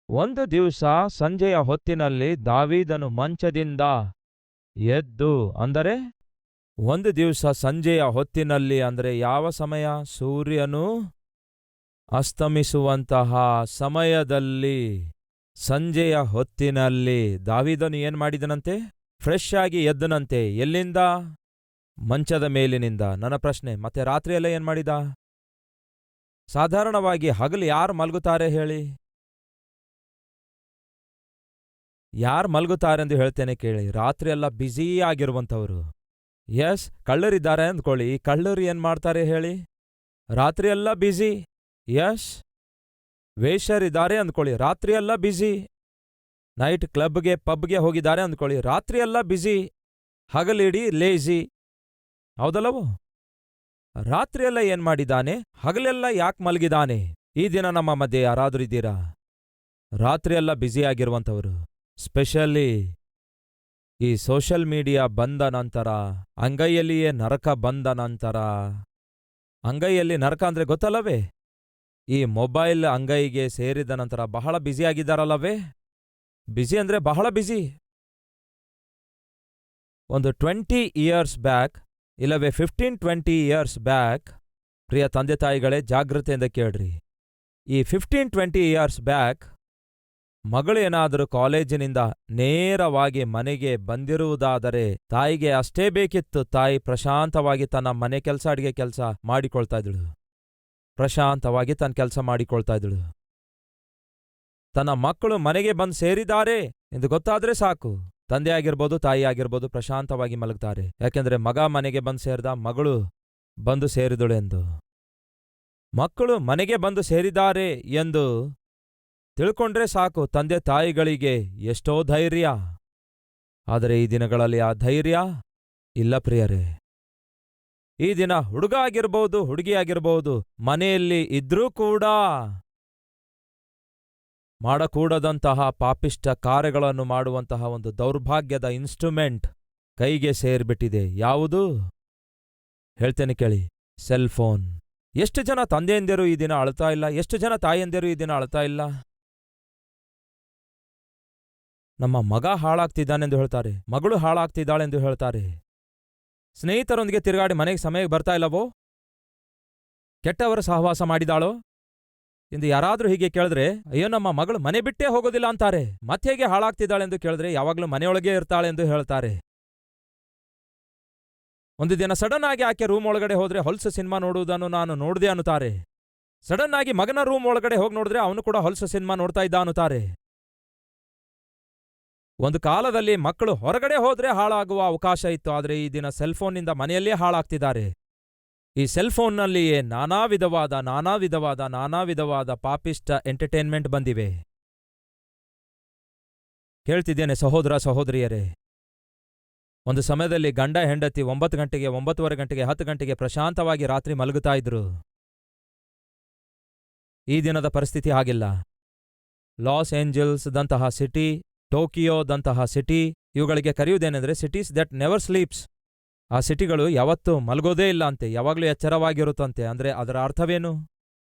ಒಂದು ದಿವಸ ಸಂಜೆಯ ಹೊತ್ತಿನಲ್ಲಿ ದಾವೀದನು ಮಂಚದಿಂದ ಎದ್ದು, ಅಂದರೆ ಒಂದು ದಿವಸ ಸಂಜೆಯ ಹೊತ್ತಿನಲ್ಲಿ ಅಂದರೆ ಯಾವ ಸಮಯ? ಸೂರ್ಯನು ಅಸ್ತಮಿಸುವಂತಹ ಸಮಯದಲ್ಲಿ, ಸಂಜೆಯ ಹೊತ್ತಿನಲ್ಲಿ ದಾವೀದನು ಏನ್ ಮಾಡಿದನಂತೆ? ಫ್ರೆಶ್ ಆಗಿ ಎದ್ದನಂತೆ. ಎಲ್ಲಿಂದ? ಮಂಚದ ಮೇಲಿನಿಂದ. ನನ್ನ ಪ್ರಶ್ನೆ, ಮತ್ತೆ ರಾತ್ರಿಯೆಲ್ಲ ಏನ್ ಮಾಡಿದ? ಸಾಧಾರಣವಾಗಿ ಹಗಲು ಯಾರು ಮಲಗುತ್ತಾರೆ ಹೇಳಿ? ಯಾರು ಮಲಗುತ್ತಾರೆ ಎಂದು ಹೇಳ್ತೇನೆ ಕೇಳಿ. ರಾತ್ರಿಯೆಲ್ಲ ಬ್ಯುಸಿ ಆಗಿರುವಂಥವ್ರು. ಎಸ್, ಕಳ್ಳರಿದ್ದಾರೆ ಅಂದ್ಕೊಳ್ಳಿ. ಈ ಕಳ್ಳರು ಏನ್ ಮಾಡ್ತಾರೆ ಹೇಳಿ? ರಾತ್ರಿಯೆಲ್ಲ ಬ್ಯುಸಿ. ಎಸ್, ವೇಶ್ಯರಿದ್ದಾರೆ ಅಂದ್ಕೊಳ್ಳಿ, ರಾತ್ರಿಯೆಲ್ಲ ಬ್ಯುಸಿ. ನೈಟ್ ಕ್ಲಬ್ಗೆ ಪಬ್ಗೆ ಹೋಗಿದ್ದಾರೆ ಅಂದ್ಕೊಳ್ಳಿ, ರಾತ್ರಿಯೆಲ್ಲ ಬ್ಯುಸಿ. ಹಗಲಿಡೀ ಲೇಜಿ. ಹೌದಲ್ಲವೋ? ರಾತ್ರಿಯೆಲ್ಲ ಏನ್ ಮಾಡಿದ್ದಾನೆ? ಹಗಲೆಲ್ಲ ಯಾಕೆ ಮಲಗಿದಾನೆ? ಈ ದಿನ ನಮ್ಮ ಮಧ್ಯೆ ಯಾರಾದ್ರೂ ಇದ್ದೀರಾ ರಾತ್ರಿಯೆಲ್ಲ ಬ್ಯುಸಿಯಾಗಿರುವಂಥವ್ರು? ಸ್ಪೆಷಲಿ ಈ ಸೋಷಲ್ ಮೀಡಿಯಾ ಬಂದ ನಂತರ, ಅಂಗೈಯಲ್ಲಿಯೇ ನರಕ ಬಂದ ನಂತರ. ಅಂಗೈಯಲ್ಲಿ ನರಕ ಅಂದ್ರೆ ಗೊತ್ತಲ್ಲವೇ? ಈ ಮೊಬೈಲ್ ಅಂಗೈಗೆ ಸೇರಿದ ನಂತರ ಬಹಳ ಬ್ಯುಸಿಯಾಗಿದ್ದಾರಲ್ಲವೇ? ಬ್ಯುಸಿ ಅಂದ್ರೆ ಬಹಳ ಬ್ಯುಸಿ. ಒಂದು 20 ಇಯರ್ಸ್ ಬ್ಯಾಕ್, ಇಲ್ಲವೇ 15-20 ಇಯರ್ಸ್ ಬ್ಯಾಕ್, ಪ್ರಿಯ ತಂದೆ ತಾಯಿಗಳೇ ಜಾಗೃತೆಯಿಂದ ಕೇಳ್ರಿ. ಈ 15-20 ಇಯರ್ಸ್ ಬ್ಯಾಕ್ ಮಗಳು ಏನಾದರೂ ಕಾಲೇಜಿನಿಂದ ನೇರವಾಗಿ ಮನೆಗೆ ಬಂದಿರುವುದಾದರೆ ತಾಯಿಗೆ ಅಷ್ಟೇ ಬೇಕಿತ್ತು. ತಾಯಿ ಪ್ರಶಾಂತವಾಗಿ ತನ್ನ ಮನೆ ಕೆಲಸ, ಅಡಿಗೆ ಕೆಲಸ ಮಾಡಿಕೊಳ್ತಾ ಇದ್ದಳು. ಪ್ರಶಾಂತವಾಗಿ ತನ್ನ ಕೆಲಸ ಮಾಡಿಕೊಳ್ತಾ ಇದ್ದಳು. ತನ್ನ ಮಕ್ಕಳು ಮನೆಗೆ ಬಂದು ಸೇರಿದ್ದಾರೆ ಎಂದು ಗೊತ್ತಾದ್ರೆ ಸಾಕು, ತಂದೆ ಆಗಿರ್ಬೋದು ತಾಯಿ ಆಗಿರ್ಬೋದು ಪ್ರಶಾಂತವಾಗಿ ಮಲಗ್ತಾರೆ. ಯಾಕೆಂದ್ರೆ ಮಗ ಮನೆಗೆ ಬಂದು ಸೇರಿದ, ಮಗಳು ಬಂದು ಸೇರಿದಳು ಎಂದು. ಮಕ್ಕಳು ಮನೆಗೆ ಬಂದು ಸೇರಿದ್ದಾರೆ ಎಂದು ತಿಳ್ಕೊಂಡ್ರೆ ಸಾಕು, ತಂದೆ ತಾಯಿಗಳಿಗೆ ಎಷ್ಟೋ ಧೈರ್ಯ. ಆದರೆ ಈ ದಿನಗಳಲ್ಲಿ ಆ ಧೈರ್ಯ ಇಲ್ಲ ಪ್ರಿಯರೇ. ಈ ದಿನ ಹುಡುಗ ಆಗಿರ್ಬೋದು, ಹುಡುಗಿ ಆಗಿರ್ಬೋದು, ಮನೆಯಲ್ಲಿ ಇದ್ರೂ ಕೂಡ ಮಾಡಕೂಡದಂತಹ ಪಾಪಿಷ್ಟ ಕಾರ್ಯಗಳನ್ನು ಮಾಡುವಂತಹ ಒಂದು ದೌರ್ಭಾಗ್ಯದ ಇನ್ಸ್ಟ್ರೂಮೆಂಟ್ ಕೈಗೆ ಸೇರ್ಬಿಟ್ಟಿದೆ. ಯಾವುದು? ಹೇಳ್ತೇನೆ ಕೇಳಿ, ಸೆಲ್ ಫೋನ್. ಎಷ್ಟು ಜನ ತಂದೆಯಂದಿರು ಈ ದಿನ ಅಳ್ತಾ ಇಲ್ಲ? ಎಷ್ಟು ಜನ ತಾಯಿಯಂದಿರು ಈ ದಿನ ಅಳ್ತಾ ಇಲ್ಲ? ನಮ್ಮ ಮಗ ಹಾಳಾಗ್ತಿದ್ದಾನೆಂದು ಹೇಳ್ತಾರೆ, ಮಗಳು ಹಾಳಾಗ್ತಿದ್ದಾಳೆಂದು ಹೇಳ್ತಾರೆ. ಸ್ನೇಹಿತರೊಂದಿಗೆ ತಿರುಗಾಡಿ ಮನೆಗೆ ಸಮಯಕ್ಕೆ ಬರ್ತಾ ಇಲ್ಲವೋ? ಕೆಟ್ಟವರ ಸಹವಾಸ ಮಾಡಿದಾಳೋ ಎಂದು ಯಾರಾದ್ರೂ ಹೀಗೆ ಕೇಳಿದ್ರೆ, ಅಯ್ಯೋ ನಮ್ಮ ಮಗಳು ಮನೆ ಬಿಟ್ಟೇ ಹೋಗೋದಿಲ್ಲ ಅಂತಾರೆ. ಮತ್ತೆ ಹೇಗೆ ಹಾಳಾಗ್ತಿದ್ದಾಳೆಂದು ಕೇಳಿದ್ರೆ, ಯಾವಾಗ್ಲೂ ಮನೆಯೊಳಗೆ ಇರ್ತಾಳೆಂದು ಹೇಳ್ತಾರೆ. ಒಂದು ದಿನ ಸಡನ್ ಆಗಿ ಆಕೆ ರೂಮ್ ಒಳಗಡೆ ಹೋದ್ರೆ ಹೊಲ್ಸು ಸಿನಿಮಾ ನೋಡುವುದನ್ನು ನಾನು ನೋಡ್ದೆ ಅನ್ನುತ್ತಾರೆ. ಸಡನ್ ಆಗಿ ಮಗನ ರೂಮ್ ಒಳಗಡೆ ಹೋಗಿ ನೋಡಿದ್ರೆ ಅವನು ಕೂಡ ಹೊಲ್ಸು ಸಿನಿಮಾ ನೋಡ್ತಾ ಇದ್ದ ಅನ್ನುತ್ತಾರೆ. ಒಂದು ಕಾಲದಲ್ಲಿ ಮಕ್ಕಳು ಹೊರಗಡೆ ಹೋದ್ರೆ ಹಾಳಾಗುವ ಅವಕಾಶ ಇತ್ತು. ಆದರೆ ಈ ದಿನ ಸೆಲ್ಫೋನ್ನಿಂದ ಮನೆಯಲ್ಲೇ ಹಾಳಾಗ್ತಿದ್ದಾರೆ. ಈ ಸೆಲ್ಫೋನ್ನಲ್ಲಿಯೇ ನಾನಾ ವಿಧವಾದ ಪಾಪಿಷ್ಟ ಎಂಟರ್ಟೈನ್ಮೆಂಟ್ ಬಂದಿವೆ. ಕೇಳ್ತಿದ್ದೇನೆ ಸಹೋದರ ಸಹೋದರಿಯರೇ, ಒಂದು ಸಮಯದಲ್ಲಿ ಗಂಡ ಹೆಂಡತಿ 9 ಗಂಟೆಗೆ, 9:15 ಗಂಟೆಗೆ, 10 ಗಂಟೆಗೆ ಪ್ರಶಾಂತವಾಗಿ ರಾತ್ರಿ ಮಲಗುತ್ತಾ ಇದ್ರು. ಈ ದಿನದ ಪರಿಸ್ಥಿತಿ ಹಾಗಿಲ್ಲ. ಲಾಸ್ ಏಂಜಲ್ಸ್ ದಂತಹ ಸಿಟಿ, ಟೋಕಿಯೋದಂತಹ ಸಿಟಿ, ಇವುಗಳಿಗೆ ಕರೆಯುವುದೇನೆಂದ್ರೆ ಸಿಟೀಸ್ ದಟ್ ನೆವರ್ ಸ್ಲೀಪ್ಸ್. ಆ ಸಿಟಿಗಳು ಯಾವತ್ತೂ ಮಲಗೋದೇ ಇಲ್ಲ ಅಂತೆ, ಯಾವಾಗಲೂ ಎಚ್ಚರವಾಗಿರುತ್ತಂತೆ. ಅಂದ್ರೆ ಅದರ ಅರ್ಥವೇನು?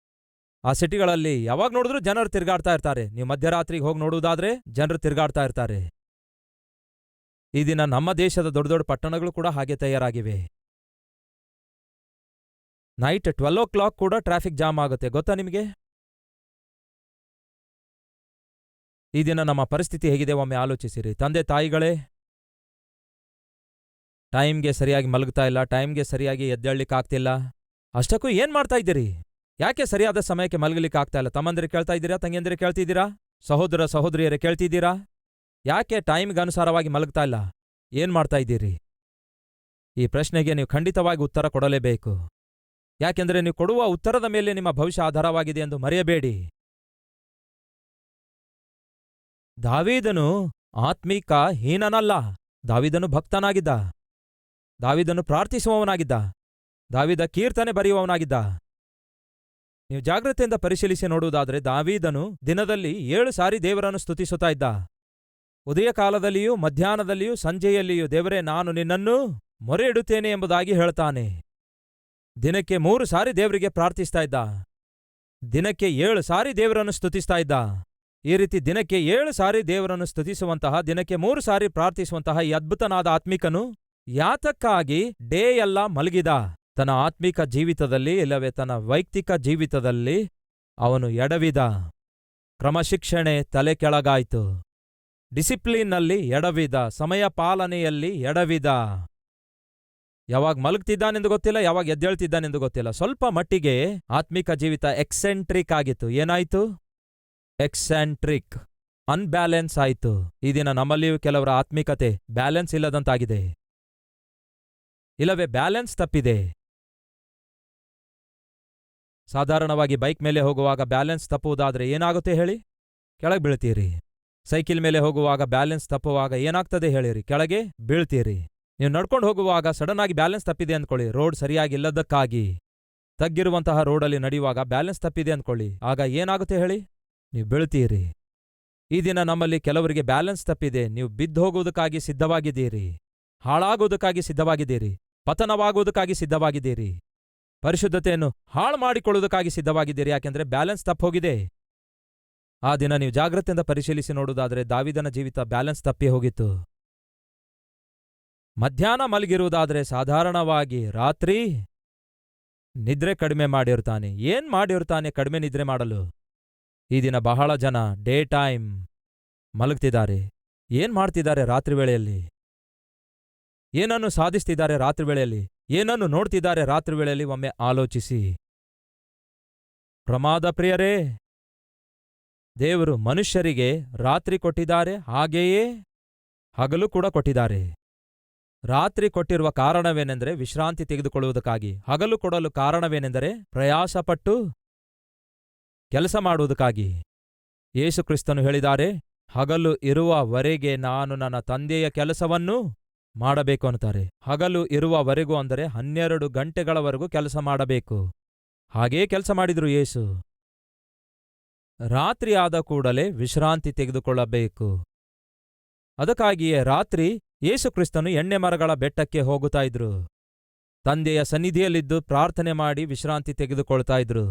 ಆ ಸಿಟಿಗಳಲ್ಲಿ ಯಾವಾಗ ನೋಡಿದ್ರೂ ಜನರು ತಿರುಗಾಡ್ತಾ ಇರ್ತಾರೆ. ನೀವು ಮಧ್ಯರಾತ್ರಿಗೆ ಹೋಗಿ ನೋಡುವುದಾದ್ರೆ ಜನರು ತಿರುಗಾಡ್ತಾ ಇರ್ತಾರೆ. ಈ ದಿನ ನಮ್ಮ ದೇಶದ ದೊಡ್ಡ ದೊಡ್ಡ ಪಟ್ಟಣಗಳು ಕೂಡ ಹಾಗೆ ತಯಾರಾಗಿವೆ. ನೈಟ್ 12 o'clock ಕೂಡ ಟ್ರಾಫಿಕ್ ಜಾಮ್ ಆಗುತ್ತೆ, ಗೊತ್ತಾ ನಿಮಗೆ? ಈ ದಿನ ನಮ್ಮ ಪರಿಸ್ಥಿತಿ ಹೇಗಿದೆ ಒಮ್ಮೆ ಆಲೋಚಿಸಿರಿ. ತಂದೆ ತಾಯಿಗಳೇ, ಟೈಮ್ಗೆ ಸರಿಯಾಗಿ ಮಲಗ್ತಾ ಇಲ್ಲ, ಟೈಮ್ಗೆ ಸರಿಯಾಗಿ ಎದ್ದೇಳಲಿಕ್ಕಾಗ್ತಿಲ್ಲ. ಅಷ್ಟಕ್ಕೂ ಏನ್ ಮಾಡ್ತಾ ಇದ್ದೀರಿ? ಯಾಕೆ ಸರಿಯಾದ ಸಮಯಕ್ಕೆ ಮಲಗಲಿಕ್ಕೆ ಆಗ್ತಾ ಇಲ್ಲ? ತಮ್ಮಂದಿರು ಕೇಳ್ತಾ ಇದ್ದೀರಾ? ತಂಗಿಯಂದಿರು ಕೇಳ್ತಿದ್ದೀರಾ? ಸಹೋದರ ಸಹೋದರಿಯರೇ ಕೇಳ್ತಿದ್ದೀರಾ? ಯಾಕೆ ಟೈಮ್ಗೆ ಅನುಸಾರವಾಗಿ ಮಲಗ್ತಾ ಇಲ್ಲ? ಏನ್ ಮಾಡ್ತಾ ಇದ್ದೀರಿ? ಈ ಪ್ರಶ್ನೆಗೆ ನೀವು ಖಂಡಿತವಾಗಿ ಉತ್ತರ ಕೊಡಲೇಬೇಕು. ಯಾಕೆಂದ್ರೆ ನೀವು ಕೊಡುವ ಉತ್ತರದ ಮೇಲೆ ನಿಮ್ಮ ಭವಿಷ್ಯ ಆಧಾರವಾಗಿದೆ ಎಂದು ಮರೆಯಬೇಡಿ. ದಾವೀದನು ಆತ್ಮೀಕ ಹೀನನಲ್ಲ. ದಾವೀದನು ಭಕ್ತನಾಗಿದ್ದ. ದಾವೀದನು ಪ್ರಾರ್ಥಿಸುವವನಾಗಿದ್ದ. ದಾವೀದ ಕೀರ್ತನೆ ಬರೆಯುವವನಾಗಿದ್ದ. ನೀವು ಜಾಗ್ರತೆಯಿಂದ ಪರಿಶೀಲಿಸಿ ನೋಡುವುದಾದರೆ ದಾವೀದನು ದಿನದಲ್ಲಿ 7 ಸಾರಿ ದೇವರನ್ನು ಸ್ತುತಿಸುತ್ತಾ ಇದ್ದ. ಉದಯ ಕಾಲದಲ್ಲಿಯೂ ಮಧ್ಯಾಹ್ನದಲ್ಲಿಯೂ ಸಂಜೆಯಲ್ಲಿಯೂ ದೇವರೇ ನಾನು ನಿನ್ನನ್ನು ಮೊರೆ ಇಡುತ್ತೇನೆ ಎಂಬುದಾಗಿ ಹೇಳ್ತಾನೆ. ದಿನಕ್ಕೆ 3 ಸಾರಿ ದೇವರಿಗೆ ಪ್ರಾರ್ಥಿಸ್ತಾ ಇದ್ದ. ದಿನಕ್ಕೆ 7 ಸಾರಿ ದೇವರನ್ನು ಸ್ತುತಿಸ್ತಾ ಇದ್ದ. ಈ ರೀತಿ ದಿನಕ್ಕೆ 7 ಸಾರಿ ದೇವರನ್ನು ಸ್ತುತಿಸುವಂತಹ, ದಿನಕ್ಕೆ 3 ಸಾರಿ ಪ್ರಾರ್ಥಿಸುವಂತಹ ಈ ಅದ್ಭುತನಾದ ಆತ್ಮಿಕನು ಯಾತಕ್ಕಾಗಿ ಡೇ ಎಲ್ಲ ಮಲಗಿದ? ತನ್ನ ಆತ್ಮಿಕ ಜೀವಿತದಲ್ಲಿ ಇಲ್ಲವೇ ತನ್ನ ವೈಯಕ್ತಿಕ ಜೀವಿತದಲ್ಲಿ ಅವನು ಎಡವಿದ. ಕ್ರಮಶಿಕ್ಷಣೆ ತಲೆ ಕೆಳಗಾಯಿತು. ಡಿಸಿಪ್ಲಿನ್ನಲ್ಲಿ ಎಡವಿದ. ಸಮಯ ಪಾಲನೆಯಲ್ಲಿ ಎಡವಿದ. ಯಾವಾಗ ಮಲಗ್ತಿದ್ದಾನೆಂದು ಗೊತ್ತಿಲ್ಲ, ಯಾವಾಗ ಎದ್ದೇಳ್ತಿದ್ದಾನೆಂದು ಗೊತ್ತಿಲ್ಲ. ಸ್ವಲ್ಪ ಮಟ್ಟಿಗೆ ಆತ್ಮಿಕ ಜೀವಿತ ಎಕ್ಸೆಂಟ್ರಿಕ್ ಆಗಿತ್ತು. ಏನಾಯ್ತು? ಎಕ್ಸೆಂಟ್ರಿಕ್, ಅನ್ಬ್ಯಾಲೆನ್ಸ್ ಆಯಿತು. ಈ ದಿನ ನಮ್ಮಲ್ಲಿಯೂ ಕೆಲವರ ಆತ್ಮಿಕತೆ ಬ್ಯಾಲೆನ್ಸ್ ಇಲ್ಲದಂತಾಗಿದೆ, ಇಲ್ಲವೇ ಬ್ಯಾಲೆನ್ಸ್ ತಪ್ಪಿದೆ. ಸಾಧಾರಣವಾಗಿ ಬೈಕ್ ಮೇಲೆ ಹೋಗುವಾಗ ಬ್ಯಾಲೆನ್ಸ್ ತಪ್ಪುವುದಾದ್ರೆ ಏನಾಗುತ್ತೆ ಹೇಳಿ? ಕೆಳಗೆ ಬೀಳ್ತೀರಿ. ಸೈಕಲ್ ಮೇಲೆ ಹೋಗುವಾಗ ಬ್ಯಾಲೆನ್ಸ್ ತಪ್ಪುವಾಗ ಏನಾಗ್ತದೆ ಹೇಳಿರಿ? ಕೆಳಗೆ ಬೀಳ್ತೀರಿ. ನೀವು ನಡ್ಕೊಂಡು ಹೋಗುವಾಗ ಸಡನ್ ಆಗಿ ಬ್ಯಾಲೆನ್ಸ್ ತಪ್ಪಿದೆ ಅಂದ್ಕೊಳ್ಳಿ, ರೋಡ್ ಸರಿಯಾಗಿಲ್ಲದಕ್ಕಾಗಿ. ತಗ್ಗಿರುವಂತಹ ರೋಡಲ್ಲಿ ನಡೆಯುವಾಗ ಬ್ಯಾಲೆನ್ಸ್ ತಪ್ಪಿದೆ ಅಂದ್ಕೊಳ್ಳಿ, ಆಗ ಏನಾಗುತ್ತೆ ಹೇಳಿ? ನೀವು ಬೀಳ್ತೀರಿ. ಈ ದಿನ ನಮ್ಮಲ್ಲಿ ಕೆಲವರಿಗೆ ಬ್ಯಾಲೆನ್ಸ್ ತಪ್ಪಿದೆ. ನೀವು ಬಿದ್ದು ಹೋಗುವುದಕ್ಕಾಗಿ ಸಿದ್ಧವಾಗಿದ್ದೀರಿ, ಹಾಳಾಗುವುದಕ್ಕಾಗಿ ಸಿದ್ಧವಾಗಿದ್ದೀರಿ, ಪತನವಾಗುವುದಕ್ಕಾಗಿ ಸಿದ್ಧವಾಗಿದ್ದೀರಿ, ಪರಿಶುದ್ಧತೆಯನ್ನು ಹಾಳು ಮಾಡಿಕೊಳ್ಳುವುದಕ್ಕಾಗಿ ಸಿದ್ಧವಾಗಿದ್ದೀರಿ. ಯಾಕೆಂದ್ರೆ ಬ್ಯಾಲೆನ್ಸ್ ತಪ್ಪೋಗಿದೆ. ಆ ದಿನ ನೀವು ಜಾಗ್ರತೆಯಿಂದ ಪರಿಶೀಲಿಸಿ ನೋಡುವುದಾದರೆ ದಾವೀದನ ಜೀವಿತ ಬ್ಯಾಲೆನ್ಸ್ ತಪ್ಪಿ ಹೋಗಿತ್ತು. ಮಧ್ಯಾಹ್ನ ಮಲಗಿರುವುದಾದರೆ ಸಾಧಾರಣವಾಗಿ ರಾತ್ರಿ ನಿದ್ರೆ ಕಡಿಮೆ ಮಾಡಿರ್ತಾನೆ. ಏನ್ ಮಾಡಿರ್ತಾನೆ ಕಡಿಮೆ ನಿದ್ರೆ ಮಾಡಲು? ಈ ದಿನ ಬಹಳ ಜನ ಡೇ ಟೈಮ್ ಮಲಗ್ತಿದ್ದಾರೆ. ಏನ್ ಮಾಡ್ತಿದ್ದಾರೆ ರಾತ್ರಿ ವೇಳೆಯಲ್ಲಿ? ಏನನ್ನು ಸಾಧಿಸ್ತಿದ್ದಾರೆ ರಾತ್ರಿ ವೇಳೆಯಲ್ಲಿ? ಏನನ್ನು ನೋಡ್ತಿದ್ದಾರೆ ರಾತ್ರಿ ವೇಳೆಯಲ್ಲಿ? ಒಮ್ಮೆ ಆಲೋಚಿಸಿ. ಪ್ರಮಾದ ಪ್ರಿಯರೇ, ದೇವರು ಮನುಷ್ಯರಿಗೆ ರಾತ್ರಿ ಕೊಟ್ಟಿದ್ದಾರೆ, ಹಾಗೆಯೇ ಹಗಲು ಕೂಡ ಕೊಟ್ಟಿದ್ದಾರೆ. ರಾತ್ರಿ ಕೊಟ್ಟಿರುವ ಕಾರಣವೇನೆಂದರೆ ವಿಶ್ರಾಂತಿ ತೆಗೆದುಕೊಳ್ಳುವುದಕ್ಕಾಗಿ. ಹಗಲು ಕೊಡಲು ಕಾರಣವೇನೆಂದರೆ ಪ್ರಯಾಸಪಟ್ಟು ಕೆಲಸ ಮಾಡುವುದಕ್ಕಾಗಿ. ಯೇಸು ಕ್ರಿಸ್ತನು ಹೇಳಿದ್ದಾರೆ, ಹಗಲು ಇರುವವರೆಗೆ ನಾನು ನನ್ನ ತಂದೆಯ ಕೆಲಸವನ್ನು ಮಾಡಬೇಕು ಅನ್ನುತ್ತಾರೆ. ಹಗಲು ಇರುವವರೆಗೂ ಅಂದರೆ 12 ಗಂಟೆಗಳವರೆಗೂ ಕೆಲಸ ಮಾಡಬೇಕು. ಹಾಗೇ ಕೆಲಸ ಮಾಡಿದ್ರು ಯೇಸು. ರಾತ್ರಿ ಆದ ಕೂಡಲೇ ವಿಶ್ರಾಂತಿ ತೆಗೆದುಕೊಳ್ಳಬೇಕು. ಅದಕ್ಕಾಗಿಯೇ ರಾತ್ರಿ ಯೇಸು ಕ್ರಿಸ್ತನು ಎಣ್ಣೆ ಮರಗಳ ಬೆಟ್ಟಕ್ಕೆ ಹೋಗುತ್ತಾ ಇದ್ರು. ತಂದೆಯ ಸನ್ನಿಧಿಯಲ್ಲಿದ್ದು ಪ್ರಾರ್ಥನೆ ಮಾಡಿ ವಿಶ್ರಾಂತಿ ತೆಗೆದುಕೊಳ್ತಾ ಇದ್ರು.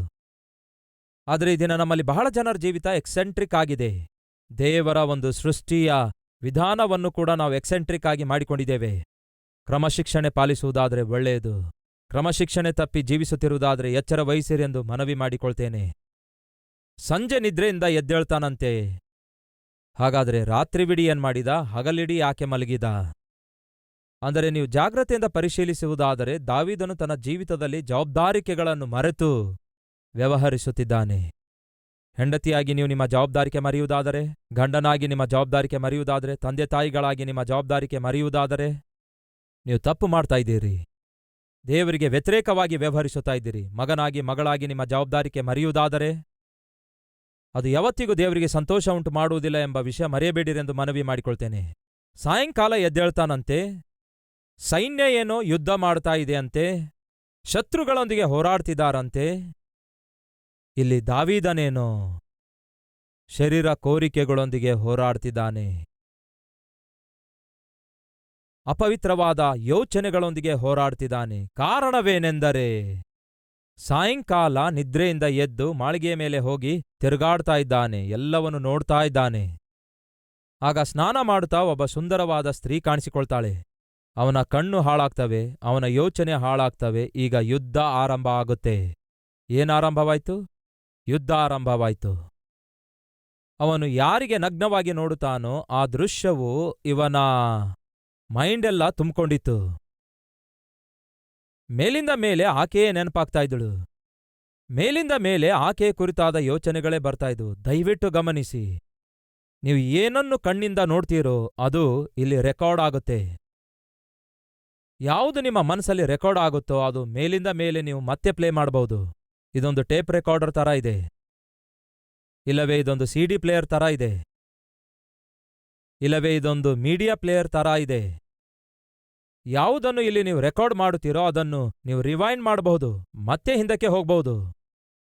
ಆದರೆ ಈ ದಿನ ನಮ್ಮಲ್ಲಿ ಬಹಳ ಜನರ ಜೀವಿತ ಎಕ್ಸೆಂಟ್ರಿಕ್ ಆಗಿದೆ. ದೇವರ ಒಂದು ಸೃಷ್ಟಿಯ ವಿಧಾನವನ್ನು ಕೂಡ ನಾವು ಎಕ್ಸೆಂಟ್ರಿಕ್ ಆಗಿ ಮಾಡಿಕೊಂಡಿದ್ದೇವೆ. ಕ್ರಮಶಿಕ್ಷಣೆ ಪಾಲಿಸುವುದಾದರೆ ಒಳ್ಳೆಯದು. ಕ್ರಮಶಿಕ್ಷಣೆ ತಪ್ಪಿ ಜೀವಿಸುತ್ತಿರುವುದಾದರೆ ಎಚ್ಚರ ವಹಿಸಿರೆಂದು ಮನವಿ ಮಾಡಿಕೊಳ್ತೇನೆ. ಸಂಜೆ ನಿದ್ರೆಯಿಂದ ಎದ್ದೇಳ್ತಾನಂತೆ. ಹಾಗಾದರೆ ರಾತ್ರಿವಿಡೀ ಏನ್ ಮಾಡಿದ? ಹಗಲಿಡೀ ಯಾಕೆ ಮಲಗಿದ? ಅಂದರೆ ನೀವು ಜಾಗ್ರತೆಯಿಂದ ಪರಿಶೀಲಿಸುವುದಾದರೆ ದಾವೀದನು ತನ್ನ ಜೀವಿತದಲ್ಲಿ ಜವಾಬ್ದಾರಿಕೆಗಳನ್ನು ಮರೆತು ವ್ಯವಹರಿಸುತ್ತಿದ್ದಾನೆ. ಹೆಂಡತಿಯಾಗಿ ನೀವು ನಿಮ್ಮ ಜವಾಬ್ದಾರಿಕೆ ಮರೆಯುವುದಾದರೆ, ಗಂಡನಾಗಿ ನಿಮ್ಮ ಜವಾಬ್ದಾರಿಕೆ ಮರೆಯುವುದಾದರೆ, ತಂದೆ ತಾಯಿಗಳಾಗಿ ನಿಮ್ಮ ಜವಾಬ್ದಾರಿಕೆ ಮರೆಯುವುದಾದರೆ ನೀವು ತಪ್ಪು ಮಾಡ್ತಾ ಇದ್ದೀರಿ. ದೇವರಿಗೆ ವ್ಯತಿರೇಕವಾಗಿ ವ್ಯವಹರಿಸುತ್ತಾ ಇದ್ದೀರಿ. ಮಗನಾಗಿ ಮಗಳಾಗಿ ನಿಮ್ಮ ಜವಾಬ್ದಾರಿಕೆ ಮರೆಯುವುದಾದರೆ ಅದು ಯಾವತ್ತಿಗೂ ದೇವರಿಗೆ ಸಂತೋಷ ಉಂಟು ಮಾಡುವುದಿಲ್ಲ ಎಂಬ ವಿಷಯ ಮರೆಯಬೇಡಿರೆಂದು ಮನವಿ ಮಾಡಿಕೊಳ್ತೇನೆ. ಸಾಯಂಕಾಲ ಎದ್ದೇಳ್ತಾನಂತೆ. ಸೈನ್ಯ ಏನೋ ಯುದ್ಧ ಮಾಡ್ತಾ ಇದೆಯಂತೆ, ಶತ್ರುಗಳೊಂದಿಗೆ ಹೋರಾಡ್ತಿದ್ದಾರಂತೆ. ಇಲ್ಲಿ ದಾವೀದನೇನೋ ಶರೀರ ಕೋರಿಕೆಗಳೊಂದಿಗೆ ಹೋರಾಡ್ತಿದ್ದಾನೆ, ಅಪವಿತ್ರವಾದ ಯೋಚನೆಗಳೊಂದಿಗೆ ಹೋರಾಡ್ತಿದ್ದಾನೆ. ಕಾರಣವೇನೆಂದರೆ ಸಾಯಂಕಾಲ ನಿದ್ರೆಯಿಂದ ಎದ್ದು ಮಾಳಿಗೆಯ ಮೇಲೆ ಹೋಗಿ ತಿರುಗಾಡ್ತಾ ಇದ್ದಾನೆ, ಎಲ್ಲವನ್ನು ನೋಡ್ತಾ ಇದ್ದಾನೆ. ಆಗ ಸ್ನಾನ ಮಾಡುತ್ತಾ ಒಬ್ಬ ಸುಂದರವಾದ ಸ್ತ್ರೀ ಕಾಣಿಸಿಕೊಳ್ತಾಳೆ. ಅವನ ಕಣ್ಣು ಹಾಳಾಗ್ತವೆ, ಅವನ ಯೋಚನೆ ಹಾಳಾಗ್ತವೆ. ಈಗ ಯುದ್ಧ ಆರಂಭ ಆಗುತ್ತೆ. ಏನಾರಂಭವಾಯ್ತು? ಯುದ್ಧ ಆರಂಭವಾಯ್ತು. ಅವನು ಯಾರಿಗೆ ನಗ್ನವಾಗಿ ನೋಡುತ್ತಾನೋ ಆ ದೃಶ್ಯವು ಇವನ ಮೈಂಡೆಲ್ಲ ತುಂಬಿಕೊಂಡಿತ್ತು. ಮೇಲಿಂದ ಮೇಲೆ ಆಕೆಯೇ ನೆನಪಾಗ್ತಾ ಇದ್ದಳು. ಮೇಲಿಂದ ಮೇಲೆ ಆಕೆಯ ಕುರಿತಾದ ಯೋಚನೆಗಳೇ ಬರ್ತಾ ಇದ್ವು. ದಯವಿಟ್ಟು ಗಮನಿಸಿ, ನೀವು ಏನನ್ನು ಕಣ್ಣಿಂದ ನೋಡ್ತೀರೋ ಅದು ಇಲ್ಲಿ ರೆಕಾರ್ಡ್ ಆಗುತ್ತೆ. ಯಾವುದು ನಿಮ್ಮ ಮನಸ್ಸಲ್ಲಿ ರೆಕಾರ್ಡ್ ಆಗುತ್ತೋ ಅದು ಮೇಲಿಂದ ಮೇಲೆ ನೀವು ಮತ್ತೆ ಪ್ಲೇ ಮಾಡಬಹುದು. ಇದೊಂದು ಟೇಪ್ ರೆಕಾರ್ಡರ್ ತರ ಇದೆ, ಇಲ್ಲವೇ ಇದೊಂದು ಸಿಡಿ ಪ್ಲೇಯರ್ ತರ ಇದೆ, ಇಲ್ಲವೇ ಇದೊಂದು ಮೀಡಿಯಾ ಪ್ಲೇಯರ್ ತರ ಇದೆ. ಯಾವುದನ್ನು ಇಲ್ಲಿ ನೀವು ರೆಕಾರ್ಡ್ ಮಾಡುತ್ತೀರೋ ಅದನ್ನು ನೀವು ರಿವೈಂಡ್ ಮಾಡಬಹುದು, ಮತ್ತೆ ಹಿಂದಕ್ಕೆ ಹೋಗಬಹುದು.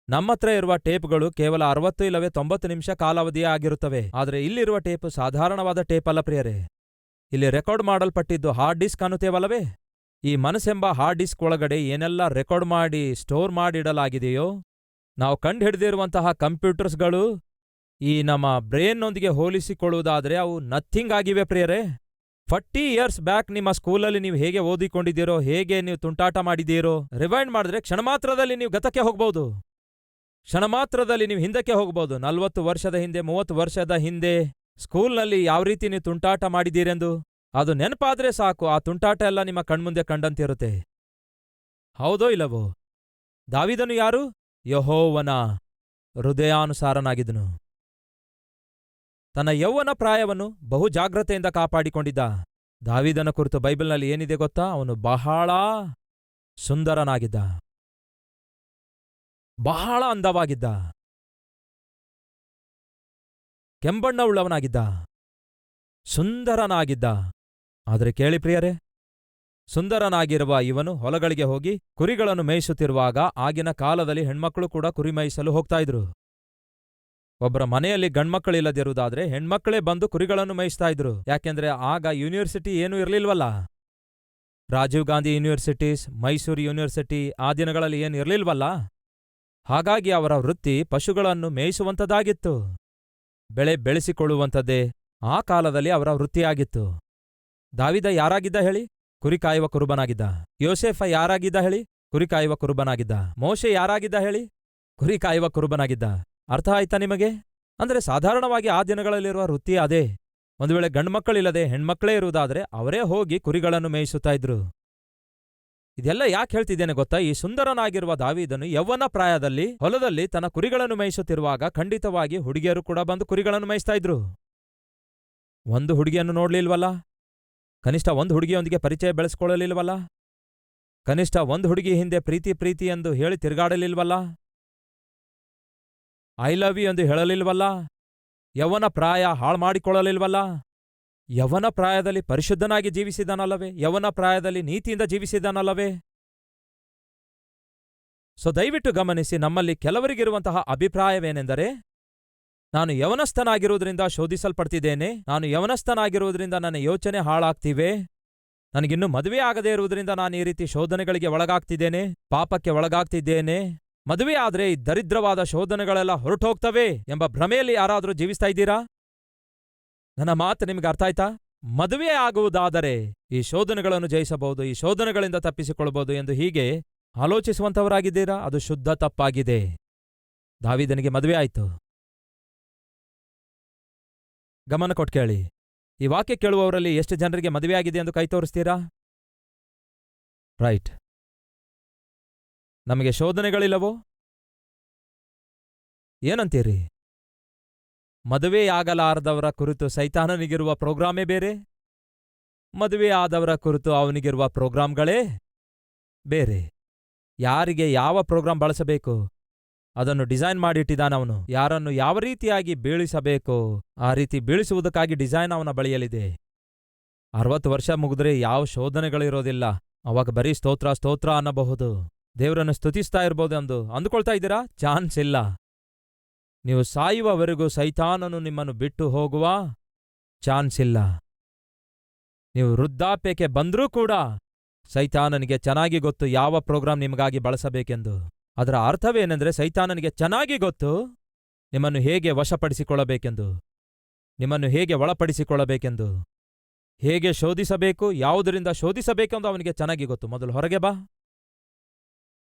ನಮ್ಮತ್ರ ಇರುವ ಟೇಪ್ಗಳು ಕೇವಲ 60 ಇಲ್ಲವೇ 90 ನಿಮಿಷ ಕಾಲಾವಧಿಯೇ ಆಗಿರುತ್ತವೆ. ಆದರೆ ಇಲ್ಲಿರುವ ಟೇಪ್ ಸಾಧಾರಣವಾದ ಟೇಪ್ ಅಲ್ಲ ಪ್ರಿಯರೇ. ಇಲ್ಲಿ ರೆಕಾರ್ಡ್ ಮಾಡಲ್ಪಟ್ಟಿದ್ದು ಹಾರ್ಡ್ ಡಿಸ್ಕ್ ಅನ್ನುತ್ತೇವಲ್ಲವೇ? ಈ ಮನಸ್ಸೆಂಬ ಹಾರ್ಡ್ ಡಿಸ್ಕ್ ಒಳಗಡೆ ಏನೆಲ್ಲ ರೆಕಾರ್ಡ್ ಮಾಡಿ ಸ್ಟೋರ್ ಮಾಡಿಡಲಾಗಿದೆಯೋ, ನಾವು ಕಂಡುಹಿಡಿದಿರುವಂತಹ ಕಂಪ್ಯೂಟರ್ಸ್ಗಳು ಈ ನಮ್ಮ ಬ್ರೇನ್ನೊಂದಿಗೆ ಹೋಲಿಸಿಕೊಳ್ಳುವುದಾದರೆ ಅವು ನಥಿಂಗ್ ಆಗಿವೆ ಪ್ರಿಯರೇ. 40 ಇಯರ್ಸ್ ಬ್ಯಾಕ್ ನಿಮ್ಮ ಸ್ಕೂಲಲ್ಲಿ ನೀವು ಹೇಗೆ ಓದಿಕೊಂಡಿದ್ದೀರೋ, ಹೇಗೆ ನೀವು ತುಂಟಾಟ ಮಾಡಿದ್ದೀರೋ, ರಿವೈಂಡ್ ಮಾಡಿದ್ರೆ ಕ್ಷಣ ಮಾತ್ರದಲ್ಲಿ ನೀವು ಗತಕ್ಕೆ ಹೋಗ್ಬೋದು. ಕ್ಷಣ ಮಾತ್ರದಲ್ಲಿ ನೀವು ಹಿಂದಕ್ಕೆ ಹೋಗ್ಬೋದು. 40 ವರ್ಷದ ಹಿಂದೆ, 30 ವರ್ಷದ ಹಿಂದೆ ಸ್ಕೂಲ್ನಲ್ಲಿ ಯಾವ ರೀತಿ ನೀವು ತುಂಟಾಟ ಮಾಡಿದ್ದೀರೆಂದು ಅದು ನೆನಪಾದ್ರೆ ಸಾಕು, ಆ ತುಂಟಾಟ ಎಲ್ಲ ನಿಮ್ಮ ಕಣ್ಮುಂದೆ ಕಂಡಂತಿರುತ್ತೆ. ಹೌದೋ ಇಲ್ಲವೋ? ದಾವೀದನು ಯಾರು? ಯೆಹೋವನ ಹೃದಯಾನುಸಾರನಾಗಿದ್ದನು. ತನ್ನ ಯೌವನ ಪ್ರಾಯವನ್ನು ಬಹು ಜಾಗ್ರತೆಯಿಂದ ಕಾಪಾಡಿಕೊಂಡಿದ್ದ. ದಾವೀದನ ಕುರಿತು ಬೈಬಲ್ನಲ್ಲಿ ಏನಿದೆ ಗೊತ್ತಾ? ಅವನು ಬಹಳ ಸುಂದರನಾಗಿದ್ದ, ಬಹಳ ಅಂದವಾಗಿದ್ದ, ಕೆಂಬಣ್ಣವುಳ್ಳವನಾಗಿದ್ದ, ಸುಂದರನಾಗಿದ್ದ. ಆದರೆ ಕೇಳಿ ಪ್ರಿಯರೇ, ಸುಂದರನಾಗಿರುವ ಇವನು ಹೊಲಗಳಿಗೆ ಹೋಗಿ ಕುರಿಗಳನ್ನು ಮೇಯಿಸುತ್ತಿರುವಾಗ ಆಗಿನ ಕಾಲದಲ್ಲಿ ಹೆಣ್ಮಕ್ಕಳು ಕೂಡ ಕುರಿ ಮೇಯಿಸಲು ಹೋಗ್ತಾ ಇದ್ರು. ಒಬ್ಬರ ಮನೆಯಲ್ಲಿ ಗಂಡ್ಮಕ್ಕಳಿಲ್ಲದಿರುವುದಾದ್ರೆ ಹೆಣ್ಮಕ್ಕಳೇ ಬಂದು ಕುರಿಗಳನ್ನು ಮೇಯಿಸ್ತಾ ಇದ್ರು. ಯಾಕೆಂದ್ರೆ ಆಗ ಯೂನಿವರ್ಸಿಟಿ ಏನೂ ಇರ್ಲಿಲ್ವಲ್ಲ. ರಾಜೀವ್ ಗಾಂಧಿ ಯೂನಿವರ್ಸಿಟೀಸ್, ಮೈಸೂರು ಯೂನಿವರ್ಸಿಟಿ ಆ ದಿನಗಳಲ್ಲಿ ಏನು ಇರ್ಲಿಲ್ವಲ್ಲ. ಹಾಗಾಗಿ ಅವರ ವೃತ್ತಿ ಪಶುಗಳನ್ನು ಮೇಯಿಸುವಂಥದ್ದಾಗಿತ್ತು. ಬೆಳೆ ಬೆಳೆಸಿಕೊಳ್ಳುವಂಥದ್ದೇ ಆ ಕಾಲದಲ್ಲಿ ಅವರ ವೃತ್ತಿಯಾಗಿತ್ತು. ದಾವೀದ ಯಾರಾಗಿದ್ದ ಹೇಳಿ? ಕುರಿ ಕಾಯುವ ಕುರುಬನಾಗಿದ್ದ. ಯೋಸೇಫ ಯಾರಾಗಿದ್ದ ಹೇಳಿ? ಕುರಿ ಕಾಯುವ ಕುರುಬನಾಗಿದ್ದ. ಮೋಶೆ ಯಾರಾಗಿದ್ದ ಹೇಳಿ? ಕುರಿ ಕಾಯುವ ಕುರುಬನಾಗಿದ್ದ. ಅರ್ಥ ಆಯ್ತಾ ನಿಮಗೆ? ಅಂದ್ರೆ ಸಾಧಾರಣವಾಗಿ ಆ ದಿನಗಳಲ್ಲಿರುವ ವೃತ್ತಿ ಅದೇ. ಒಂದು ವೇಳೆ ಗಂಡ್ಮಕ್ಕಳಿಲ್ಲದೆ ಹೆಣ್ಮಕ್ಕಳೇ ಇರುವುದಾದ್ರೆ ಅವರೇ ಹೋಗಿ ಕುರಿಗಳನ್ನು ಮೇಯಿಸುತ್ತಾ ಇದ್ರು. ಇದೆಲ್ಲ ಯಾಕೆ ಹೇಳ್ತಿದ್ದೇನೆ ಗೊತ್ತಾ? ಈ ಸುಂದರನಾಗಿರುವ ದಾವೀದನು ಯೌವನ ಪ್ರಾಯದಲ್ಲಿ ಹೊಲದಲ್ಲಿ ತನ್ನ ಕುರಿಗಳನ್ನು ಮೇಯಿಸುತ್ತಿರುವಾಗ ಖಂಡಿತವಾಗಿ ಹುಡುಗಿಯರು ಕೂಡ ಬಂದು ಕುರಿಗಳನ್ನು ಮೇಯಿಸ್ತಾ ಇದ್ರು. ಒಂದು ಹುಡುಗಿಯನ್ನು ನೋಡ್ಲಿಲ್ವಲ್ಲ, ಕನಿಷ್ಠ ಒಂದು ಹುಡುಗಿಯೊಂದಿಗೆ ಪರಿಚಯ ಬೆಳೆಸ್ಕೊಳ್ಳಲಿಲ್ವಲ್ಲ, ಕನಿಷ್ಠ ಒಂದು ಹುಡುಗಿ ಹಿಂದೆ ಪ್ರೀತಿ ಎಂದು ಹೇಳಿ ತಿರುಗಾಡಲಿಲ್ವಲ್ಲ, ಐ ಲವ್ ಯು ಎಂದು ಹೇಳಲಿಲ್ವಲ್ಲ, ಯೌವನ ಪ್ರಾಯ ಹಾಳು ಮಾಡಿಕೊಳ್ಳಲಿಲ್ವಲ್ಲ. ಯೌವನ ಪ್ರಾಯದಲ್ಲಿ ಪರಿಶುದ್ಧನಾಗಿ ಜೀವಿಸಿದಾನಲ್ಲವೇ? ಯೌವನ ಪ್ರಾಯದಲ್ಲಿ ನೀತಿಯಿಂದ ಜೀವಿಸಿದಾನಲ್ಲವೇ? ಸೊ ದಯವಿಟ್ಟು ಗಮನಿಸಿ, ನಮ್ಮಲ್ಲಿ ಕೆಲವರಿಗಿರುವಂತಹ ಅಭಿಪ್ರಾಯವೇನೆಂದರೆ, ನಾನು ಯವನಸ್ಥನಾಗಿರುವುದರಿಂದ ಶೋಧಿಸಲ್ಪಡ್ತಿದ್ದೇನೆ, ನಾನು ಯವನಸ್ಥನಾಗಿರುವುದರಿಂದ ನನ್ನ ಯೋಚನೆ ಹಾಳಾಗ್ತಿವೆ, ನನಗಿನ್ನೂ ಮದುವೆ ಆಗದೇ ಇರುವುದರಿಂದ ನಾನು ಈ ರೀತಿ ಶೋಧನೆಗಳಿಗೆ ಒಳಗಾಗ್ತಿದ್ದೇನೆ, ಪಾಪಕ್ಕೆ ಒಳಗಾಗ್ತಿದ್ದೇನೆ. ಮದುವೆ ಆದ್ರೆ ಈ ದರಿದ್ರವಾದ ಶೋಧನೆಗಳೆಲ್ಲ ಹೊರಟೋಗ್ತವೆ ಎಂಬ ಭ್ರಮೆಯಲ್ಲಿ ಯಾರಾದರೂ ಜೀವಿಸ್ತಾ ಇದ್ದೀರಾ? ನನ್ನ ಮಾತು ನಿಮ್ಗೆ ಅರ್ಥ ಆಯ್ತಾ? ಮದುವೆ ಆಗುವುದಾದರೆ ಈ ಶೋಧನೆಗಳನ್ನು ಜಯಿಸಬಹುದು, ಈ ಶೋಧನೆಗಳಿಂದ ತಪ್ಪಿಸಿಕೊಳ್ಳಬಹುದು ಎಂದು ಹೀಗೆ ಆಲೋಚಿಸುವಂಥವರಾಗಿದ್ದೀರಾ? ಅದು ಶುದ್ಧ ತಪ್ಪಾಗಿದೆ. ದಾವೀದನಿಗೆ ಮದುವೆ ಆಯಿತು. ಗಮನ ಕೊಟ್ಟು ಕೇಳಿ. ಈ ವಾಕ್ಯ ಕೇಳುವವರಲ್ಲಿ ಎಷ್ಟು ಜನರಿಗೆ ಮದುವೆಯಾಗಿದೆ ಎಂದು ಕೈ ತೋರಿಸ್ತೀರಾ? ರೈಟ್. ನಮಗೆ ಶೋಧನೆಗಳಿಲ್ಲವೋ? ಏನಂತೀರಿ? ಮದುವೆಯಾಗಲಾರದವರ ಕುರಿತು ಸೈತಾನನಿಗಿರುವ ಪ್ರೋಗ್ರಾಮೇ ಬೇರೆ, ಮದುವೆ ಆದವರ ಕುರಿತು ಅವನಿಗಿರುವ ಪ್ರೋಗ್ರಾಂಗಳೇ ಬೇರೆ. ಯಾರಿಗೆ ಯಾವ ಪ್ರೋಗ್ರಾಂ ಬಳಸಬೇಕು ಅದನ್ನು ಡಿಸೈನ್ ಮಾಡಿಟ್ಟಿದ್ದಾನವನು. ಯಾರನ್ನು ಯಾವ ರೀತಿಯಾಗಿ ಬೀಳಿಸಬೇಕೋ ಆ ರೀತಿ ಬೀಳಿಸುವುದಕ್ಕಾಗಿ ಡಿಸೈನ್ ಅವನ ಬಳಿಯಲ್ಲಿದೆ. 60 ವರ್ಷ ಮುಗಿದ್ರೆ ಯಾವ ಶೋಧನೆಗಳಿರೋದಿಲ್ಲ. ಅವಾಗ ಬರೀ ಸ್ತೋತ್ರ ಸ್ತೋತ್ರ ಅನ್ನಬಹುದು, ದೇವರನ್ನು ಸ್ತುತಿಸ್ತಾ ಇರ್ಬೋದು ಎಂದು ಅಂದುಕೊಳ್ತಾ ಇದ್ದೀರಾ? ಚಾನ್ಸ್ ಇಲ್ಲ. ನೀವು ಸಾಯುವವರೆಗೂ ಸೈತಾನನು ನಿಮ್ಮನ್ನು ಬಿಟ್ಟು ಹೋಗುವ ಚಾನ್ಸ್ ಇಲ್ಲ. ನೀವು ವೃದ್ಧಾಪ್ಯಕ್ಕೆ ಬಂದ್ರೂ ಕೂಡ ಸೈತಾನನಿಗೆ ಚೆನ್ನಾಗಿ ಗೊತ್ತು ಯಾವ ಪ್ರೋಗ್ರಾಂ ನಿಮಗಾಗಿ ಬಳಸಬೇಕೆಂದು. ಅದರ ಅರ್ಥವೇನೆಂದರೆ, ಸೈತಾನನಿಗೆ ಚೆನ್ನಾಗಿ ಗೊತ್ತು ನಿಮ್ಮನ್ನು ಹೇಗೆ ವಶಪಡಿಸಿಕೊಳ್ಳಬೇಕೆಂದು, ನಿಮ್ಮನ್ನು ಹೇಗೆ ಒಳಪಡಿಸಿಕೊಳ್ಳಬೇಕೆಂದು, ಹೇಗೆ ಶೋಧಿಸಬೇಕು, ಯಾವುದರಿಂದ ಶೋಧಿಸಬೇಕೆಂದು ಅವನಿಗೆ ಚೆನ್ನಾಗಿ ಗೊತ್ತು. ಮೊದಲು ಹೊರಗೆ ಬಾ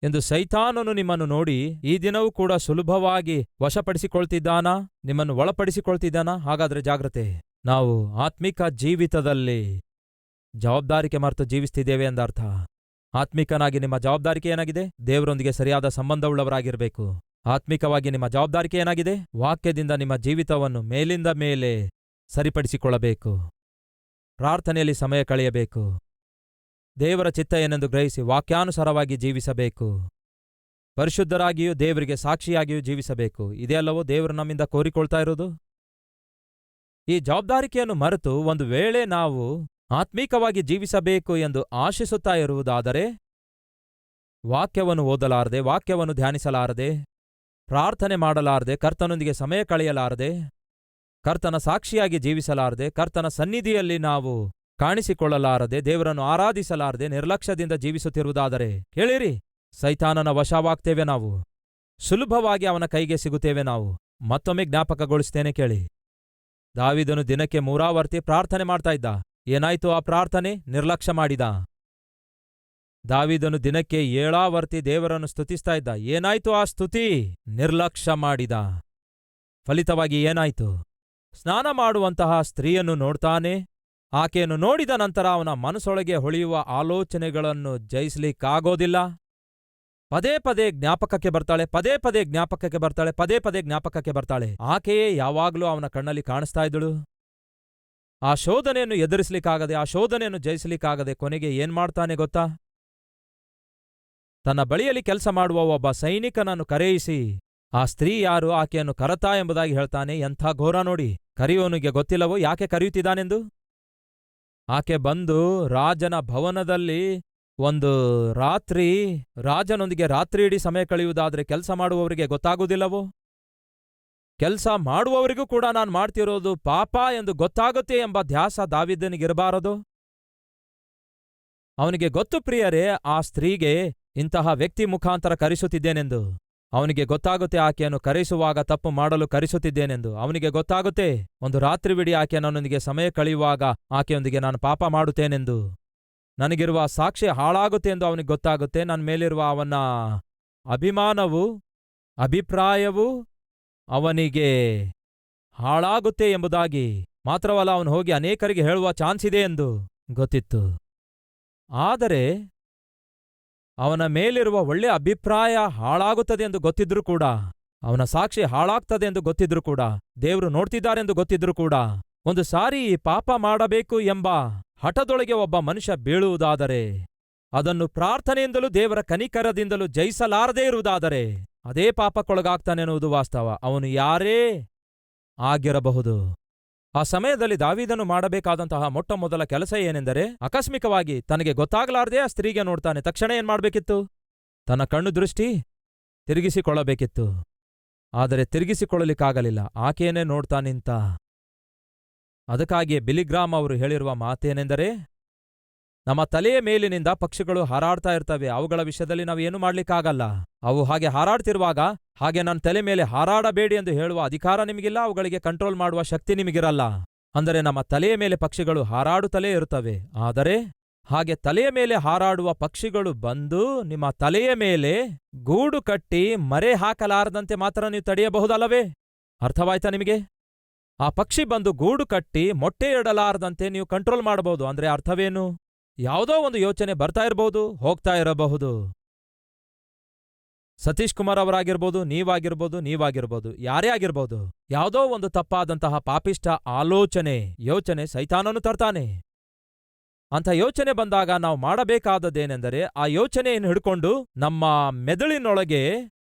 ಎಂದು ಸೈತಾನನು ನಿಮ್ಮನ್ನು ನೋಡಿ ಈ ದಿನವೂ ಕೂಡ ಸುಲಭವಾಗಿ ವಶಪಡಿಸಿಕೊಳ್ತಿದ್ದಾನಾ, ನಿಮ್ಮನ್ನು ಒಳಪಡಿಸಿಕೊಳ್ತಿದ್ದಾನಾ? ಹಾಗಾದ್ರೆ ಜಾಗ್ರತೆ. ನಾವು ಆತ್ಮಿಕ ಜೀವಿತದಲ್ಲಿ ಜವಾಬ್ದಾರಿಕೆ ಮರೆತು ಜೀವಿಸ್ತಿದ್ದೇವೆ ಎಂದರ್ಥ. ಆತ್ಮಿಕನಾಗಿ ನಿಮ್ಮ ಜವಾಬ್ದಾರಿಕೆ ಏನಾಗಿದೆ? ದೇವರೊಂದಿಗೆ ಸರಿಯಾದ ಸಂಬಂಧವುಳ್ಳವರಾಗಿರಬೇಕು. ಆತ್ಮಿಕವಾಗಿ ನಿಮ್ಮ ಜವಾಬ್ದಾರಿಕೆ ಏನಾಗಿದೆ? ವಾಕ್ಯದಿಂದ ನಿಮ್ಮ ಜೀವಿತವನ್ನು ಮೇಲಿಂದ ಮೇಲೆ ಸರಿಪಡಿಸಿಕೊಳ್ಳಬೇಕು. ಪ್ರಾರ್ಥನೆಯಲ್ಲಿ ಸಮಯ ಕಳೆಯಬೇಕು. ದೇವರ ಚಿತ್ತ ಏನೆಂದು ಗ್ರಹಿಸಿ ವಾಕ್ಯಾನುಸಾರವಾಗಿ ಜೀವಿಸಬೇಕು. ಪರಿಶುದ್ಧರಾಗಿಯೂ ದೇವರಿಗೆ ಸಾಕ್ಷಿಯಾಗಿಯೂ ಜೀವಿಸಬೇಕು. ಇದೇ ಅಲ್ಲವೋ ದೇವರು ನಮ್ಮಿಂದ ಕೋರಿಕೊಳ್ತಾ ಇರೋದು? ಈ ಜವಾಬ್ದಾರಿಕೆಯನ್ನು ಮರೆತು ಒಂದು ವೇಳೆ ನಾವು ಆತ್ಮೀಕವಾಗಿ ಜೀವಿಸಬೇಕು ಎಂದು ಆಶಿಸುತ್ತಾ ಇರುವುದಾದರೆ ವಾಕ್ಯವನ್ನು ಓದಲಾರದೆ, ವಾಕ್ಯವನ್ನು ಧ್ಯಾನಿಸಲಾರದೆ, ಪ್ರಾರ್ಥನೆ ಮಾಡಲಾರದೆ, ಕರ್ತನೊಂದಿಗೆ ಸಮಯ ಕಳೆಯಲಾರದೆ, ಕರ್ತನ ಸಾಕ್ಷಿಯಾಗಿ ಜೀವಿಸಲಾರದೆ, ಕರ್ತನ ಸನ್ನಿಧಿಯಲ್ಲಿ ನಾವು ಕಾಣಿಸಿಕೊಳ್ಳಲಾರದೆ, ದೇವರನ್ನು ಆರಾಧಿಸಲಾರದೆ ನಿರ್ಲಕ್ಷ್ಯದಿಂದ ಜೀವಿಸುತ್ತಿರುವುದಾದರೆ ಕೇಳಿರಿ, ಸೈತಾನನ ವಶವಾಗ್ತೇವೆ ನಾವು. ಸುಲಭವಾಗಿ ಅವನ ಕೈಗೆ ಸಿಗುತ್ತೇವೆ ನಾವು. ಮತ್ತೊಮ್ಮೆ ಜ್ಞಾಪಕಗೊಳಿಸ್ತೇನೆ ಕೇಳಿ. ದಾವೀದನು ದಿನಕ್ಕೆ 3 ಆವರ್ತಿ ಪ್ರಾರ್ಥನೆ ಮಾಡ್ತಾ ಇದ್ದ. ಏನಾಯ್ತು ಆ ಪ್ರಾರ್ಥನೆ? ನಿರ್ಲಕ್ಷ್ಯ ಮಾಡಿದ. ದಾವೀದನು ದಿನಕ್ಕೆ 7 ಆವರ್ತಿ ದೇವರನ್ನು ಸ್ತುತಿಸ್ತಾ ಇದ್ದ. ಏನಾಯ್ತು ಆ ಸ್ತುತಿ? ನಿರ್ಲಕ್ಷ್ಯ ಮಾಡಿದ. ಫಲಿತವಾಗಿ ಏನಾಯ್ತು? ಸ್ನಾನ ಮಾಡುವಂತಹ ಸ್ತ್ರೀಯನ್ನು ನೋಡ್ತಾನೆ. ಆಕೆಯನ್ನು ನೋಡಿದ ನಂತರ ಅವನ ಮನಸ್ಸೊಳಗೆ ಹೊಳೆಯುವ ಆಲೋಚನೆಗಳನ್ನು ಜಯಿಸ್ಲಿಕ್ಕಾಗೋದಿಲ್ಲ. ಪದೇ ಪದೇ ಜ್ಞಾಪಕಕ್ಕೆ ಬರ್ತಾಳೆ, ಪದೇ ಪದೇ ಜ್ಞಾಪಕಕ್ಕೆ ಬರ್ತಾಳೆ, ಪದೇ ಪದೇ ಜ್ಞಾಪಕಕ್ಕೆ ಬರ್ತಾಳೆ. ಆಕೆಯೇ ಯಾವಾಗ್ಲೂ ಅವನ ಕಣ್ಣಲ್ಲಿ ಕಾಣಿಸ್ತಾ ಇದ್ದಳು. ಆ ಶೋಧನೆಯನ್ನು ಎದುರಿಸ್ಲಿಕ್ಕಾಗದೆ, ಆ ಶೋಧನೆಯನ್ನು ಜಯಿಸ್ಲಿಕ್ಕಾಗದೆ ಕೊನೆಗೆ ಏನ್ ಮಾಡ್ತಾನೆ ಗೊತ್ತಾ? ತನ್ನ ಬಳಿಯಲ್ಲಿ ಕೆಲಸ ಮಾಡುವ ಒಬ್ಬ ಸೈನಿಕನನ್ನು ಕರೆಯಿಸಿ, ಆ ಸ್ತ್ರೀ ಯಾರು, ಆಕೆಯನ್ನು ಕರತಾ ಎಂಬುದಾಗಿ ಹೇಳ್ತಾನೆ. ಎಂಥ ಘೋರ ನೋಡಿ! ಕರೆಯುವವನಿಗೆ ಗೊತ್ತಿಲ್ಲವೋ ಯಾಕೆ ಕರೆಯುತ್ತಿದ್ದಾನೆಂದು? ಆಕೆ ಬಂದು ರಾಜನ ಭವನದಲ್ಲಿ ಒಂದು ರಾತ್ರಿ ರಾಜನೊಂದಿಗೆ ರಾತ್ರಿ ಇಡೀ ಸಮಯ ಕಳೆಯುವುದಾದ್ರೆ ಕೆಲಸ ಮಾಡುವವರಿಗೆ ಗೊತ್ತಾಗುವುದಿಲ್ಲವೋ? ಕೆಲಸ ಮಾಡುವವರಿಗೂ ಕೂಡ ನಾನು ಮಾಡ್ತಿರೋದು ಪಾಪ ಎಂದು ಗೊತ್ತಾಗುತ್ತೆ ಎಂಬ ಧ್ಯಾಸ ದಾವೀದನಿಗಿರಬಾರದು? ಅವನಿಗೆ ಗೊತ್ತು ಪ್ರಿಯರೇ, ಆ ಸ್ತ್ರೀಗೆ ಇಂತಹ ವ್ಯಕ್ತಿ ಮುಖಾಂತರ ಕರೆಸುತ್ತಿದ್ದೇನೆಂದು. ಅವನಿಗೆ ಗೊತ್ತಾಗುತ್ತೆ ಆಕೆಯನ್ನು ಕರೆಸುವಾಗ ತಪ್ಪು ಮಾಡಲು ಕರೆಸುತ್ತಿದ್ದೇನೆಂದು. ಅವನಿಗೆ ಗೊತ್ತಾಗುತ್ತೆ ಒಂದು ರಾತ್ರಿವಿಡೀ ಆಕೆ ನನ್ನೊಂದಿಗೆ ಸಮಯ ಕಳೆಯುವಾಗ ಆಕೆಯೊಂದಿಗೆ ನಾನು ಪಾಪ ಮಾಡುತ್ತೇನೆಂದು. ನನಗಿರುವ ಸಾಕ್ಷಿ ಹಾಳಾಗುತ್ತೆ ಎಂದು ಅವನಿಗೆ ಗೊತ್ತಾಗುತ್ತೆ. ನನ್ನ ಮೇಲಿರುವ ಅವನ ಅಭಿಮಾನವು, ಅಭಿಪ್ರಾಯವು ಅವನಿಗೆ ಹಾಳಾಗುತ್ತೆ ಎಂಬುದಾಗಿ. ಮಾತ್ರವಲ್ಲ, ಅವನು ಹೋಗಿ ಅನೇಕರಿಗೆ ಹೇಳುವ ಚಾನ್ಸ್ ಇದೆ ಎಂದು ಗೊತ್ತಿತ್ತು. ಆದರೆ ಅವನ ಮೇಲಿರುವ ಒಳ್ಳೆಯ ಅಭಿಪ್ರಾಯ ಹಾಳಾಗುತ್ತದೆ ಎಂದು ಗೊತ್ತಿದ್ರೂ ಕೂಡ, ಅವನ ಸಾಕ್ಷಿ ಹಾಳಾಗ್ತದೆ ಎಂದು ಗೊತ್ತಿದ್ರೂ ಕೂಡ, ದೇವರು ನೋಡ್ತಿದ್ದಾರೆಂದು ಗೊತ್ತಿದ್ರೂ ಕೂಡ, ಒಂದು ಸಾರಿ ಈ ಪಾಪ ಮಾಡಬೇಕು ಎಂಬ ಹಠದೊಳಗೆ ಒಬ್ಬ ಮನುಷ್ಯ ಬೀಳುವುದಾದರೆ, ಅದನ್ನು ಪ್ರಾರ್ಥನೆಯಿಂದಲೂ ದೇವರ ಕನಿಕರದಿಂದಲೂ ಜಯಿಸಲಾರದೇ ಇರುವುದಾದರೆ ಅದೇ ಪಾಪಕ್ಕೊಳಗಾಗ್ತಾನೆನ್ನುವುದು ವಾಸ್ತವ. ಅವನು ಯಾರೇ ಆಗಿರಬಹುದು. ಆ ಸಮಯದಲ್ಲಿ ದಾವೀದನು ಮಾಡಬೇಕಾದಂತಹ ಮೊಟ್ಟಮೊದಲ ಕೆಲಸ ಏನೆಂದರೆ, ಆಕಸ್ಮಿಕವಾಗಿ ತನಗೆ ಗೊತ್ತಾಗಲಾರದೆ ಆ ಸ್ತ್ರೀಗೆ ನೋಡ್ತಾನೆ. ತಕ್ಷಣ ಏನ್ ಮಾಡ್ಬೇಕಿತ್ತು? ತನ್ನ ಕಣ್ಣು ದೃಷ್ಟಿ ತಿರುಗಿಸಿಕೊಳ್ಳಬೇಕಿತ್ತು. ಆದರೆ ತಿರುಗಿಸಿಕೊಳ್ಳಲಿಕ್ಕಾಗಲಿಲ್ಲ. ಆಕೆಯನ್ನೇ ನೋಡ್ತಾ ನಿಂತ. ಅದಕ್ಕಾಗಿಯೇ ಬಿಲಿಗ್ರಾಮ್ ಅವರು ಹೇಳಿರುವ ಮಾತೇನೆಂದರೆ, ನಮ್ಮ ತಲೆಯ ಮೇಲಿನಿಂದ ಪಕ್ಷಿಗಳು ಹಾರಾಡ್ತಾ ಇರ್ತವೆ, ಅವುಗಳ ವಿಷಯದಲ್ಲಿ ನಾವು ಏನು ಮಾಡ್ಲಿಕ್ಕಾಗಲ್ಲ. ಅವು ಹಾಗೆ ಹಾರಾಡ್ತಿರುವಾಗ ಹಾಗೆ ನನ್ನ ತಲೆ ಮೇಲೆ ಹಾರಾಡಬೇಡಿ ಎಂದು ಹೇಳುವ ಅಧಿಕಾರ ನಿಮಗಿಲ್ಲ, ಅವುಗಳಿಗೆ ಕಂಟ್ರೋಲ್ ಮಾಡುವ ಶಕ್ತಿ ನಿಮಗಿರಲ್ಲ. ಅಂದರೆ ನಮ್ಮ ತಲೆಯ ಮೇಲೆ ಪಕ್ಷಿಗಳು ಹಾರಾಡುತ್ತಲೇ ಇರುತ್ತವೆ. ಆದರೆ ಹಾಗೆ ತಲೆಯ ಮೇಲೆ ಹಾರಾಡುವ ಪಕ್ಷಿಗಳು ಬಂದು ನಿಮ್ಮ ತಲೆಯ ಮೇಲೆ ಗೂಡು ಕಟ್ಟಿ ಮರೆ ಹಾಕಲಾರದಂತೆ ಮಾತ್ರ ನೀವು ತಡೆಯಬಹುದಲ್ಲವೇ? ಅರ್ಥವಾಯ್ತಾ ನಿಮಗೆ? ಆ ಪಕ್ಷಿ ಬಂದು ಗೂಡು ಕಟ್ಟಿ ಮೊಟ್ಟೆ ಇಡಲಾರದಂತೆ ನೀವು ಕಂಟ್ರೋಲ್ ಮಾಡಬಹುದು. ಅಂದ್ರೆ ಅರ್ಥವೇನು? ಯಾವುದೋ ಒಂದು ಯೋಚನೆ ಬರ್ತಾ ಇರಬಹುದು, ಹೋಗ್ತಾ ಇರಬಹುದು. ಸತೀಶ್ ಕುಮಾರ್ ಅವರಾಗಿರ್ಬೋದು, ನೀವಾಗಿರ್ಬೋದು, ಯಾರೇ ಆಗಿರ್ಬೋದು, ಯಾವುದೋ ಒಂದು ತಪ್ಪಾದಂತಹ ಪಾಪಿಷ್ಟ ಯೋಚನೆ ಸೈತಾನನು ತರ್ತಾನೆ. ಅಂಥ ಯೋಚನೆ ಬಂದಾಗ ನಾವು ಮಾಡಬೇಕಾದದ್ದೇನೆಂದರೆ, ಆ ಯೋಚನೆಯನ್ನು ಹಿಡ್ಕೊಂಡು ನಮ್ಮ ಮೆದುಳಿನೊಳಗೆ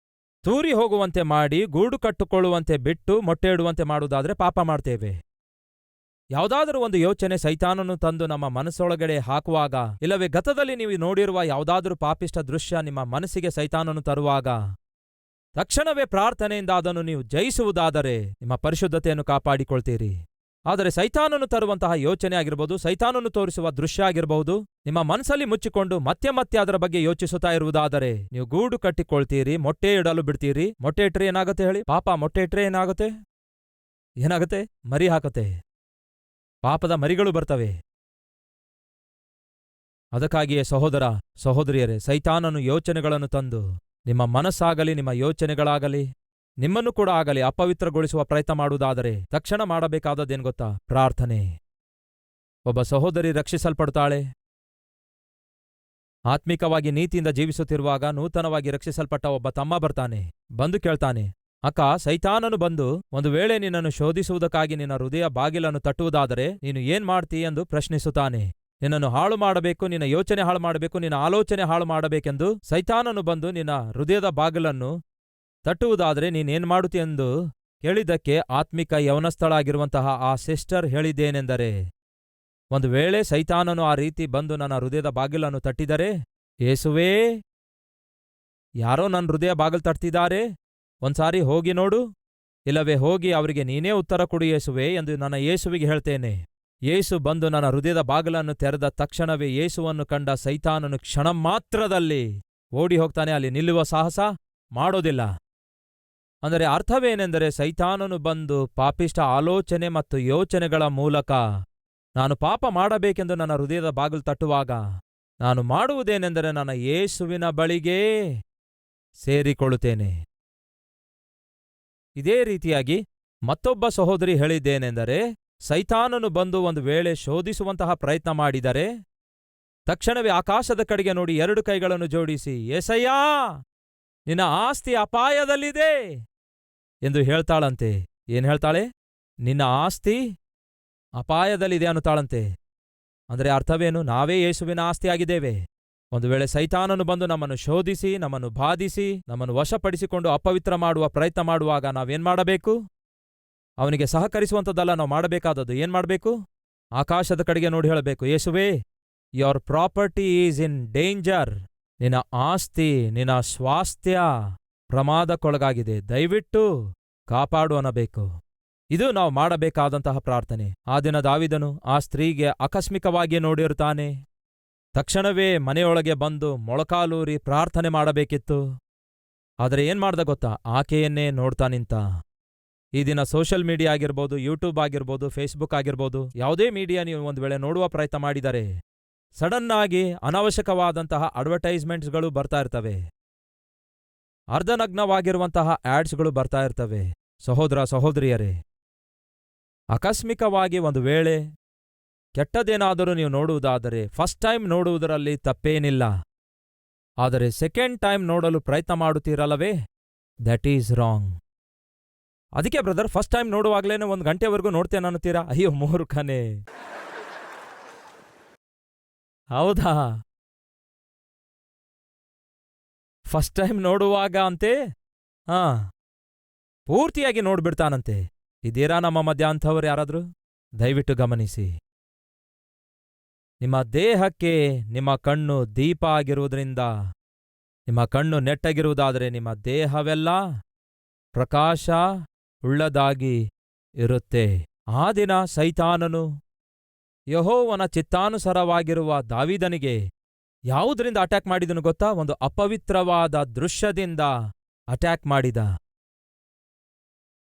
ತೂರಿ ಹೋಗುವಂತೆ ಮಾಡಿ ಗೂಡು ಕಟ್ಟುಕೊಳ್ಳುವಂತೆ ಬಿಟ್ಟು ಮೊಟ್ಟೆ ಇಡುವಂತೆ ಮಾಡುವುದಾದ್ರೆ ಪಾಪ ಮಾಡ್ತೇವೆ. ಯಾವುದಾದರೂ ಒಂದು ಯೋಚನೆ ಸೈತಾನನು ತಂದು ನಮ್ಮ ಮನಸ್ಸೊಳಗಡೆ ಹಾಕುವಾಗ, ಇಲ್ಲವೇ ಗತದಲ್ಲಿ ನೀವು ನೋಡಿರುವ ಯಾವುದಾದರೂ ಪಾಪಿಷ್ಟ ದೃಶ್ಯ ನಿಮ್ಮ ಮನಸ್ಸಿಗೆ ಸೈತಾನನು ತರುವಾಗ, ತಕ್ಷಣವೇ ಪ್ರಾರ್ಥನೆಯಿಂದ ಅದನ್ನು ನೀವು ಜಯಿಸುವುದಾದರೆ ನಿಮ್ಮ ಪರಿಶುದ್ಧತೆಯನ್ನು ಕಾಪಾಡಿಕೊಳ್ತೀರಿ. ಆದರೆ ಸೈತಾನನು ತರುವಂತಹ ಯೋಚನೆ ಆಗಿರ್ಬೋದು, ಸೈತಾನನು ತೋರಿಸುವ ದೃಶ್ಯ ಆಗಿರಬಹುದು, ನಿಮ್ಮ ಮನಸ್ಸಲ್ಲಿ ಮುಚ್ಚಿಕೊಂಡು ಮತ್ತೆ ಮತ್ತೆ ಅದರ ಬಗ್ಗೆ ಯೋಚಿಸುತ್ತಾ ಇರುವುದಾದರೆ ನೀವು ಗೂಡು ಕಟ್ಟಿಕೊಳ್ತೀರಿ, ಮೊಟ್ಟೆ ಇಡಲು ಬಿಡ್ತೀರಿ. ಮೊಟ್ಟೆ ಇಟ್ರೆ ಏನಾಗುತ್ತೆ ಹೇಳಿ? ಪಾಪ ಮೊಟ್ಟೆ ಇಟ್ರೆ ಏನಾಗುತ್ತೆ? ಮರಿ ಹಾಕುತ್ತೆ. ಪಾಪದ ಮರಿಗಳು ಬರ್ತವೆ. ಅದಕ್ಕಾಗಿಯೇ ಸಹೋದರ ಸಹೋದರಿಯರೇ, ಸೈತಾನನು ಯೋಚನೆಗಳನ್ನು ತಂದು ನಿಮ್ಮ ಮನಸ್ಸಾಗಲಿ ನಿಮ್ಮ ಯೋಚನೆಗಳಾಗಲಿ ನಿಮ್ಮನ್ನು ಕೂಡ ಆಗಲಿ ಅಪವಿತ್ರಗೊಳಿಸುವ ಪ್ರಯತ್ನ ಮಾಡುವುದಾದರೆ ತಕ್ಷಣ ಮಾಡಬೇಕಾದದ್ದೇನು ಗೊತ್ತಾ? ಪ್ರಾರ್ಥನೆ. ಒಬ್ಬ ಸಹೋದರಿ ರಕ್ಷಿಸಲ್ಪಡ್ತಾಳೆ. ಆತ್ಮಿಕವಾಗಿ ನೀತಿಯಿಂದ ಜೀವಿಸುತ್ತಿರುವಾಗ ನೂತನವಾಗಿ ರಕ್ಷಿಸಲ್ಪಟ್ಟ ಒಬ್ಬ ತಮ್ಮ ಬರ್ತಾನೆ. ಬಂದು ಕೇಳ್ತಾನೆ, ಅಕ್ಕ, ಸೈತಾನನು ಬಂದು ಒಂದು ವೇಳೆ ನಿನ್ನನ್ನು ಶೋಧಿಸುವುದಕ್ಕಾಗಿ ನಿನ್ನ ಹೃದಯ ಬಾಗಿಲನ್ನು ತಟ್ಟುವುದಾದರೆ ನೀನು ಏನ್ ಮಾಡ್ತೀ ಎಂದು ಪ್ರಶ್ನಿಸುತ್ತಾನೆ. ನಿನ್ನನ್ನು ಹಾಳು ಮಾಡಬೇಕು, ನಿನ್ನ ಯೋಚನೆ ಹಾಳು ಮಾಡಬೇಕು, ನಿನ್ನ ಆಲೋಚನೆ ಹಾಳು ಮಾಡಬೇಕೆಂದು ಸೈತಾನನು ಬಂದು ನಿನ್ನ ಹೃದಯದ ಬಾಗಿಲನ್ನು ತಟ್ಟುವುದಾದರೆ ನೀನೇನ್ ಮಾಡುತ್ತಿ ಎಂದು ಕೇಳಿದ್ದಕ್ಕೆ ಆತ್ಮಿಕ ಯವನಸ್ಥಳಾಗಿರುವಂತಹ ಆ ಸಿಸ್ಟರ್ ಹೇಳಿದ್ದೇನೆಂದರೆ, ಒಂದು ವೇಳೆ ಸೈತಾನನು ಆ ರೀತಿ ಬಂದು ನನ್ನ ಹೃದಯದ ಬಾಗಿಲನ್ನು ತಟ್ಟಿದರೆ, ಯೇಸುವೇ, ಯಾರೋ ನನ್ನ ಹೃದಯ ಬಾಗಿಲು ತಟ್ತಿದ್ದಾರೆ, ಒಂದ್ಸಾರಿ ಹೋಗಿ ನೋಡು, ಇಲ್ಲವೇ ಹೋಗಿ ಅವರಿಗೆ ನೀನೇ ಉತ್ತರ ಕೊಡು ಯೇಸುವೆ ಎಂದು ನನ್ನ ಯೇಸುವಿಗೆ ಹೇಳ್ತೇನೆ. ಯೇಸು ಬಂದು ನನ್ನ ಹೃದಯದ ಬಾಗಿಲನ್ನು ತೆರೆದ ತಕ್ಷಣವೇ ಯೇಸುವನ್ನು ಕಂಡ ಸೈತಾನನು ಕ್ಷಣ ಮಾತ್ರದಲ್ಲಿ ಓಡಿ ಹೋಗ್ತಾನೆ, ಅಲ್ಲಿ ನಿಲ್ಲುವ ಸಾಹಸ ಮಾಡೋದಿಲ್ಲ. ಅಂದರೆ ಅರ್ಥವೇನೆಂದರೆ, ಸೈತಾನನು ಬಂದು ಪಾಪಿಷ್ಟ ಆಲೋಚನೆ ಮತ್ತು ಯೋಚನೆಗಳ ಮೂಲಕ ನಾನು ಪಾಪ ಮಾಡಬೇಕೆಂದು ನನ್ನ ಹೃದಯದ ಬಾಗಿಲು ತಟ್ಟುವಾಗ ನಾನು ಮಾಡುವುದೇನೆಂದರೆ ನನ್ನ ಯೇಸುವಿನ ಬಳಿಗೇ ಸೇರಿಕೊಳ್ಳುತ್ತೇನೆ. ಇದೇ ರೀತಿಯಾಗಿ ಮತ್ತೊಬ್ಬ ಸಹೋದರಿ ಹೇಳಿದ್ದೇನೆಂದರೆ, ಸೈತಾನನು ಬಂದು ಒಂದು ವೇಳೆ ಶೋಧಿಸುವಂತಹ ಪ್ರಯತ್ನ ಮಾಡಿದರೆ ತಕ್ಷಣವೇ ಆಕಾಶದ ಕಡೆಗೆ ನೋಡಿ 2 ಕೈಗಳನ್ನು ಜೋಡಿಸಿ, ಏಸಯ್ಯಾ, ನಿನ್ನ ಆಸ್ತಿ ಅಪಾಯದಲ್ಲಿದೆ ಎಂದು ಹೇಳ್ತಾಳಂತೆ. ಏನ್ ಹೇಳ್ತಾಳೆ? ನಿನ್ನ ಆಸ್ತಿ ಅಪಾಯದಲ್ಲಿದೆ ಅನ್ನುತ್ತಾಳಂತೆ. ಅಂದರೆ ಅರ್ಥವೇನು? ನಾವೇ ಯೇಸುವಿನ ಆಸ್ತಿಯಾಗಿದ್ದೇವೆ. ಒಂದು ವೇಳೆ ಸೈತಾನನು ಬಂದು ನಮ್ಮನ್ನು ಶೋಧಿಸಿ, ನಮ್ಮನ್ನು ಬಾಧಿಸಿ, ನಮ್ಮನ್ನು ವಶಪಡಿಸಿಕೊಂಡು ಅಪವಿತ್ರ ಮಾಡುವ ಪ್ರಯತ್ನ ಮಾಡುವಾಗ ನಾವೇನ್ ಮಾಡಬೇಕು? ಅವನಿಗೆ ಸಹಕರಿಸುವಂಥದ್ದಲ್ಲ ನಾವು ಮಾಡಬೇಕಾದದ್ದು. ಏನ್ ಮಾಡಬೇಕು? ಆಕಾಶದ ಕಡೆಗೆ ನೋಡಿ ಹೇಳಬೇಕು, ಯೇಸುವೇ, your property is in danger. ನಿನ್ನ ಆಸ್ತಿ, ನಿನ್ನ ಸ್ವಾಸ್ಥ್ಯ ಪ್ರಮಾದಕ್ಕೊಳಗಾಗಿದೆ, ದಯವಿಟ್ಟು ಕಾಪಾಡು ಅನ್ನಬೇಕು. ಇದು ನಾವು ಮಾಡಬೇಕಾದಂತಹ ಪ್ರಾರ್ಥನೆ. ಆ ದಿನ ದಾವೀದನು ಆ ಸ್ತ್ರೀಗೆ ಆಕಸ್ಮಿಕವಾಗಿ ನೋಡಿರುತ್ತಾನೆ. ತಕ್ಷಣವೇ ಮನೆಯೊಳಗೆ ಬಂದು ಮೊಳಕಾಲೂರಿ ಪ್ರಾರ್ಥನೆ ಮಾಡಬೇಕಿತ್ತು. ಆದರೆ ಏನ್ ಮಾಡ್ದ ಗೊತ್ತಾ? ಆಕೆಯನ್ನೇ ನೋಡ್ತಾ ನಿಂತ. ಈ ದಿನ ಸೋಷಿಯಲ್ ಮೀಡಿಯಾ ಆಗಿರ್ಬೋದು, ಯೂಟ್ಯೂಬ್ ಆಗಿರ್ಬೋದು, ಫೇಸ್ಬುಕ್ ಆಗಿರ್ಬೋದು, ಯಾವುದೇ ಮೀಡಿಯಾ ನೀವು ಒಂದು ವೇಳೆ ನೋಡುವ ಪ್ರಯತ್ನ ಮಾಡಿದರೆ ಸಡನ್ ಆಗಿ ಅನಾವಶ್ಯಕವಾದಂತಹ ಅಡ್ವರ್ಟೈಸ್ಮೆಂಟ್ಸ್ಗಳು ಬರ್ತಾ ಇರ್ತವೆ, ಅರ್ಧನಗ್ನವಾಗಿರುವಂತಹ ಆಡ್ಸ್ಗಳು ಬರ್ತಾ ಇರ್ತವೆ. ಸಹೋದರ ಸಹೋದರಿಯರೇ, ಆಕಸ್ಮಿಕವಾಗಿ ಒಂದು ವೇಳೆ ಕೆಟ್ಟದೇನಾದರೂ ನೀವು ನೋಡುವುದಾದರೆ ಫಸ್ಟ್ ಟೈಮ್ ನೋಡುವುದರಲ್ಲಿ ತಪ್ಪೇನಿಲ್ಲ. ಆದರೆ ಸೆಕೆಂಡ್ ಟೈಮ್ ನೋಡಲು ಪ್ರಯತ್ನ ಮಾಡುತ್ತೀರಲ್ಲವೇ, ದಟ್ ಈಸ್ ರಾಂಗ್. ಅದಕ್ಕೆ ಬ್ರದರ್, ಫಸ್ಟ್ ಟೈಮ್ ನೋಡುವಾಗಲೇನೆ 1 ಗಂಟೆವರೆಗೂ ನೋಡ್ತೇನೆ ಅನ್ನುತ್ತೀರಾ? ಅಯ್ಯೋ ಮೂರ್ಖನೇ, ಹೌದಾ? ಫಸ್ಟ್ ಟೈಮ್ ನೋಡುವಾಗ ಅಂತೆ ಪೂರ್ತಿಯಾಗಿ ನೋಡ್ಬಿಡ್ತಾನಂತೆ. ಇದೀರಾ ನಮ್ಮ ಮಧ್ಯ ಅಂಥವ್ರು ಯಾರಾದ್ರೂ? ದಯವಿಟ್ಟು ಗಮನಿಸಿ. ನಿಮ್ಮ ದೇಹಕ್ಕೆ ನಿಮ್ಮ ಕಣ್ಣು ದೀಪ ಆಗಿರುವುದರಿಂದ, ನಿಮ್ಮ ಕಣ್ಣು ನೆಟ್ಟಗಿರುವುದಾದರೆ ನಿಮ್ಮ ದೇಹವೆಲ್ಲ ಪ್ರಕಾಶ ಉಳ್ಳದಾಗಿ ಇರುತ್ತೆ. ಆ ದಿನ ಸೈತಾನನು ಯೆಹೋವನ ಚಿತ್ತಾನುಸಾರವಾಗಿರುವ ದಾವೀದನಿಗೆ ಯಾವುದರಿಂದ ಅಟ್ಯಾಕ್ ಮಾಡಿದನು ಗೊತ್ತಾ? ಒಂದು ಅಪವಿತ್ರವಾದ ದೃಶ್ಯದಿಂದ ಅಟ್ಯಾಕ್ ಮಾಡಿದ.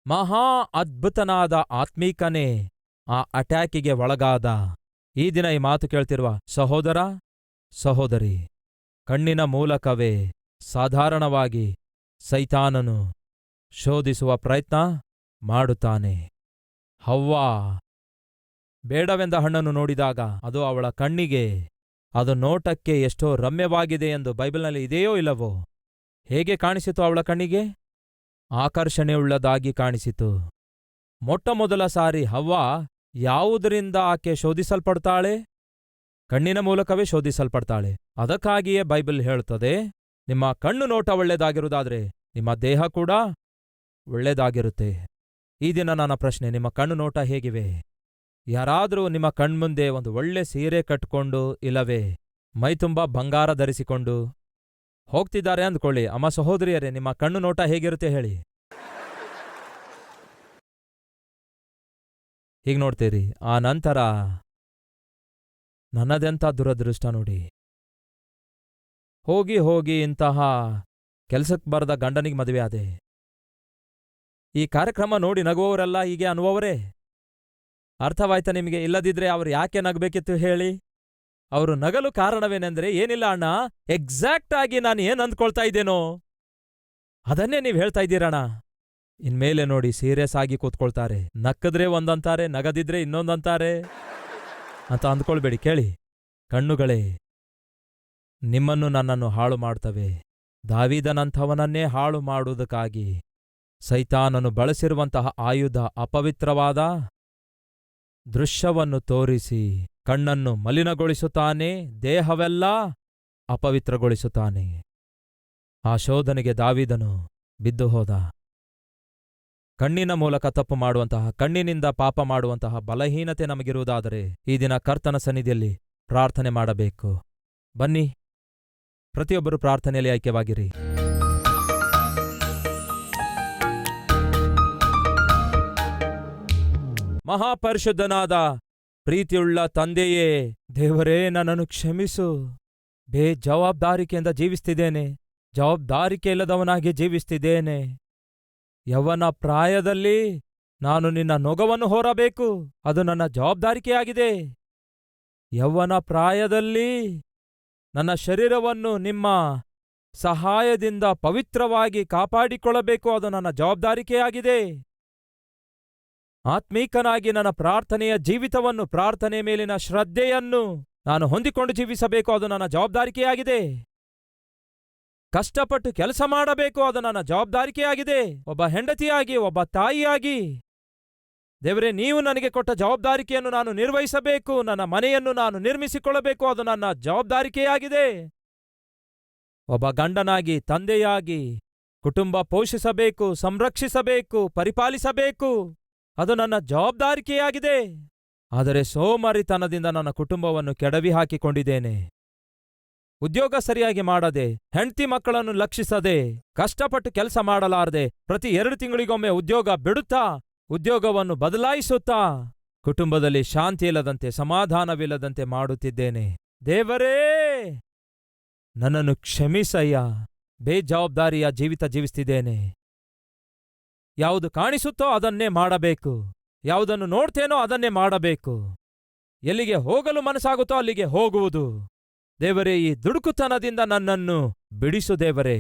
ಮಹಾ ಅದ್ಭುತನಾದ ಆತ್ಮೀಕನೇ ಆ ಅಟ್ಯಾಕಿಗೆ ಒಳಗಾದ. ಈ ದಿನ ಈ ಮಾತು ಕೇಳ್ತಿರುವ ಸಹೋದರ ಸಹೋದರಿ, ಕಣ್ಣಿನ ಮೂಲಕವೇ ಸಾಧಾರಣವಾಗಿ ಸೈತಾನನು ಶೋಧಿಸುವ ಪ್ರಯತ್ನ ಮಾಡುತ್ತಾನೆ. ಹವ್ವಾ ಬೇಡವೆಂದ ಹಣ್ಣನ್ನು ನೋಡಿದಾಗ ಅದು ಅವಳ ಕಣ್ಣಿಗೆ, ಅದು ನೋಟಕ್ಕೆ ಎಷ್ಟೋ ರಮ್ಯವಾಗಿದೆ ಎಂದು ಬೈಬಲ್ನಲ್ಲಿ ಇದೆಯೋ ಇಲ್ಲವೋ? ಹೇಗೆ ಕಾಣಿಸಿತು ಅವಳ ಕಣ್ಣಿಗೆ? ಆಕರ್ಷಣೆಯುಳ್ಳದಾಗಿ ಕಾಣಿಸಿತು. ಮೊಟ್ಟಮೊದಲ ಸಾರಿ ಹವ್ವಾ ಯಾವುದರಿಂದ ಆಕೆ ಶೋಧಿಸಲ್ಪಡ್ತಾಳೆ? ಕಣ್ಣಿನ ಮೂಲಕವೇ ಶೋಧಿಸಲ್ಪಡ್ತಾಳೆ. ಅದಕ್ಕಾಗಿಯೇ ಬೈಬಲ್ ಹೇಳುತ್ತದೆ, ನಿಮ್ಮ ಕಣ್ಣು ನೋಟ ಒಳ್ಳೆದಾಗಿರುವುದಾದ್ರೆ ನಿಮ್ಮ ದೇಹ ಕೂಡ ಒಳ್ಳೆದಾಗಿರುತ್ತೆ. ಈ ದಿನ ನನ್ನ ಪ್ರಶ್ನೆ, ನಿಮ್ಮ ಕಣ್ಣು ನೋಟ ಹೇಗಿವೆ? ಯಾರಾದರೂ ನಿಮ್ಮ ಕಣ್ಮುಂದೆ ಒಂದು ಒಳ್ಳೆ ಸೀರೆ ಕಟ್ಕೊಂಡು ಇಲ್ಲವೇ ಮೈತುಂಬ ಬಂಗಾರ ಧರಿಸಿಕೊಂಡು ಹೋಗ್ತಿದ್ದಾರೆ ಅಂದ್ಕೊಳ್ಳಿ. ಅಮ್ಮ ಸಹೋದರಿಯರೇ, ನಿಮ್ಮ ಕಣ್ಣು ನೋಟ ಹೇಗಿರುತ್ತೆ ಹೇಳಿ? ಹೀಗೆ ನೋಡ್ತೀರಿ. ಆ ನಂತರ ನನ್ನದೆಂಥ ದುರದೃಷ್ಟ ನೋಡಿ, ಹೋಗಿ ಹೋಗಿ ಇಂತಹ ಕೆಲ್ಸಕ್ಕೆ ಬರದ ಗಂಡನಿಗೆ ಮದುವೆ ಆದೆ. ಈ ಕಾರ್ಯಕ್ರಮ ನೋಡಿ ನಗುವವರೆಲ್ಲ ಹೀಗೆ ಅನ್ನುವವರೇ. ಅರ್ಥವಾಯ್ತಾ ನಿಮಗೆ? ಇಲ್ಲದಿದ್ರೆ ಅವರು ಯಾಕೆ ನಗಬೇಕಿತ್ತು ಹೇಳಿ? ಅವರು ನಗಲು ಕಾರಣವೇನೆಂದ್ರೆ, ಏನಿಲ್ಲ ಅಣ್ಣ, ಎಕ್ಸಾಕ್ಟ್ ಆಗಿ ನಾನು ಏನ್ ಅಂದ್ಕೊಳ್ತಾ ಇದ್ದೇನೋ ಅದನ್ನೇ ನೀವು ಹೇಳ್ತಾ ಇದ್ದೀರಣ್ಣ. ಇನ್ಮೇಲೆ ನೋಡಿ ಸೀರಿಯಸ್ ಆಗಿ ಕೂತ್ಕೊಳ್ತಾರೆ. ನಕ್ಕದ್ರೆ ಒಂದಂತಾರೆ, ನಗದಿದ್ರೆ ಇನ್ನೊಂದಂತಾರೆ ಅಂತ ಅಂದ್ಕೊಳ್ಬೇಡಿ. ಕೇಳಿ ಕಣ್ಣುಗಳೇ, ನಿಮ್ಮನ್ನು ನನ್ನನ್ನು ಹಾಳು ಮಾಡ್ತವೆ. ದಾವೀದನಂಥವನನ್ನೇ ಹಾಳು ಮಾಡುವುದಕ್ಕಾಗಿ ಸೈತಾನನು ಬಳಸಿರುವಂತಹ ಆಯುಧ ಅಪವಿತ್ರವಾದ ದೃಶ್ಯವನ್ನು ತೋರಿಸಿ ಕಣ್ಣನ್ನು ಮಲಿನಗೊಳಿಸುತ್ತಾನೆ, ದೇಹವೆಲ್ಲ ಅಪವಿತ್ರಗೊಳಿಸುತ್ತಾನೆ. ಆ ಶೋಧನೆಗೆ ದಾವೀದನು ಬಿದ್ದು ಹೋದ. ಕಣ್ಣಿನ ಮೂಲಕ ತಪ್ಪು ಮಾಡುವಂತಹ, ಕಣ್ಣಿನಿಂದ ಪಾಪ ಮಾಡುವಂತಹ ಬಲಹೀನತೆ ನಮಗಿರುವುದಾದರೆ ಈ ದಿನ ಕರ್ತನ ಸನ್ನಿಧಿಯಲ್ಲಿ ಪ್ರಾರ್ಥನೆ ಮಾಡಬೇಕು. ಬನ್ನಿ, ಪ್ರತಿಯೊಬ್ಬರು ಪ್ರಾರ್ಥನೆಯಲ್ಲಿ ಐಕ್ಯವಾಗಿರಿ. ಮಹಾಪರಿಶುದ್ಧನಾದ ಪ್ರೀತಿಯುಳ್ಳ ತಂದೆಯೇ, ದೇವರೇ ನನ್ನನ್ನು ಕ್ಷಮಿಸು. ಬೇಜವಾಬ್ದಾರಿಕೆಯಿಂದ ಜೀವಿಸ್ತಿದ್ದೇನೆ, ಜವಾಬ್ದಾರಿಕೆ ಇಲ್ಲದವನಾಗಿ ಜೀವಿಸ್ತಿದ್ದೇನೆ. ಯೌವನ ಪ್ರಾಯದಲ್ಲಿ ನಾನು ನಿನ್ನ ನೊಗವನ್ನು ಹೊರಬೇಕು, ಅದು ನನ್ನ ಜವಾಬ್ದಾರಿಕೆಯಾಗಿದೆ. ಯೌವನ ಪ್ರಾಯದಲ್ಲಿ ನನ್ನ ಶರೀರವನ್ನು ನಿಮ್ಮ ಸಹಾಯದಿಂದ ಪವಿತ್ರವಾಗಿ ಕಾಪಾಡಿಕೊಳ್ಳಬೇಕು, ಅದು ನನ್ನ ಜವಾಬ್ದಾರಿಕೆಯಾಗಿದೆ. ಆತ್ಮೀಕನಾಗಿ ನನ್ನ ಪ್ರಾರ್ಥನೆಯ ಜೀವಿತವನ್ನು, ಪ್ರಾರ್ಥನೆ ಮೇಲಿನ ಶ್ರದ್ಧೆಯನ್ನು ನಾನು ಹೊಂದಿಕೊಂಡು ಜೀವಿಸಬೇಕು, ಅದು ನನ್ನ ಜವಾಬ್ದಾರಿಕೆಯಾಗಿದೆ. ಕಷ್ಟಪಟ್ಟು ಕೆಲಸ ಮಾಡಬೇಕು, ಅದು ನನ್ನ ಜವಾಬ್ದಾರಿಕೆಯಾಗಿದೆ. ಒಬ್ಬ ಹೆಂಡತಿಯಾಗಿ, ಒಬ್ಬ ತಾಯಿಯಾಗಿ ದೇವರೇ, ನೀವು ನನಗೆ ಕೊಟ್ಟ ಜವಾಬ್ದಾರಿಕೆಯನ್ನು ನಾನು ನಿರ್ವಹಿಸಬೇಕು. ನನ್ನ ಮನೆಯನ್ನು ನಾನು ನಿರ್ಮಿಸಿಕೊಳ್ಳಬೇಕು, ಅದು ನನ್ನ ಜವಾಬ್ದಾರಿಕೆಯಾಗಿದೆ. ಒಬ್ಬ ಗಂಡನಾಗಿ, ತಂದೆಯಾಗಿ ಕುಟುಂಬ ಪೋಷಿಸಬೇಕು, ಸಂರಕ್ಷಿಸಬೇಕು, ಪರಿಪಾಲಿಸಬೇಕು, ಅದು ನನ್ನ ಜವಾಬ್ದಾರಿಕೆಯಾಗಿದೆ. ಆದರೆ ಸೋಮಾರಿತನದಿಂದ ನನ್ನ ಕುಟುಂಬವನ್ನು ಕೆಡವಿ ಹಾಕಿಕೊಂಡಿದ್ದೇನೆ. ಉದ್ಯೋಗ ಸರಿಯಾಗಿ ಮಾಡದೆ, ಹೆಂಡ್ತಿ ಮಕ್ಕಳನ್ನು ಲಕ್ಷಿಸದೆ, ಕಷ್ಟಪಟ್ಟು ಕೆಲಸ ಮಾಡಲಾರದೆ, ಪ್ರತಿ 2 ತಿಂಗಳಿಗೊಮ್ಮೆ ಉದ್ಯೋಗ ಬಿಡುತ್ತಾ, ಉದ್ಯೋಗವನ್ನು ಬದಲಾಯಿಸುತ್ತಾ, ಕುಟುಂಬದಲ್ಲಿ ಶಾಂತಿಯಿಲ್ಲದಂತೆ, ಸಮಾಧಾನವಿಲ್ಲದಂತೆ ಮಾಡುತ್ತಿದ್ದೇನೆ. ದೇವರೇ, ನನ್ನನ್ನು ಕ್ಷಮಿಸಯ್ಯ. ಬೇಜವಾಬ್ದಾರಿಯ ಜೀವಿತ ಜೀವಿಸ್ತಿದ್ದೇನೆ. ಯಾವುದು ಕಾಣಿಸುತ್ತೋ ಅದನ್ನೇ ಮಾಡಬೇಕು, ಯಾವುದನ್ನು ನೋಡ್ತೇನೋ ಅದನ್ನೇ ಮಾಡಬೇಕು, ಎಲ್ಲಿಗೆ ಹೋಗಲು ಮನಸ್ಸಾಗುತ್ತೋ ಅಲ್ಲಿಗೆ ಹೋಗುವುದು. ದೇವರೇ, ಈ ದುಡುಕುತನದಿಂದ ನನ್ನನ್ನು ಬಿಡಿಸು. ದೇವರೇ,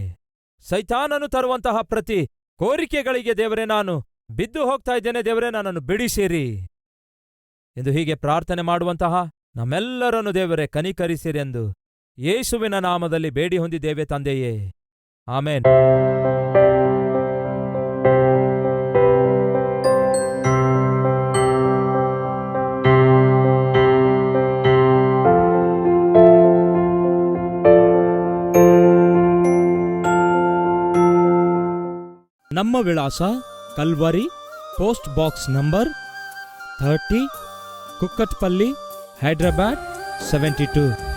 ಸೈತಾನನು ತರುವಂತಹ ಪ್ರತಿ ಕೋರಿಕೆಗಳಿಗೆ ದೇವರೇ ನಾನು ಬಿದ್ದು ಹೋಗ್ತಾ ಇದ್ದೇನೆ. ದೇವರೇ, ನನ್ನನ್ನು ಬಿಡಿಸಿರಿ ಎಂದು ಹೀಗೆ ಪ್ರಾರ್ಥನೆ ಮಾಡುವಂತಹ ನಮ್ಮೆಲ್ಲರನ್ನು ದೇವರೇ ಕನಿಕರಿಸಿರೆಂದು ಯೇಸುವಿನ ನಾಮದಲ್ಲಿ ಬೇಡಿ ಹೊಂದಿದ್ದೇವೆ ತಂದೆಯೇ, ಆಮೇನ್. ನಮ್ಮ ವಿಳಾಸ Calvary, post box number 30, Kukatpally, Hyderabad 72.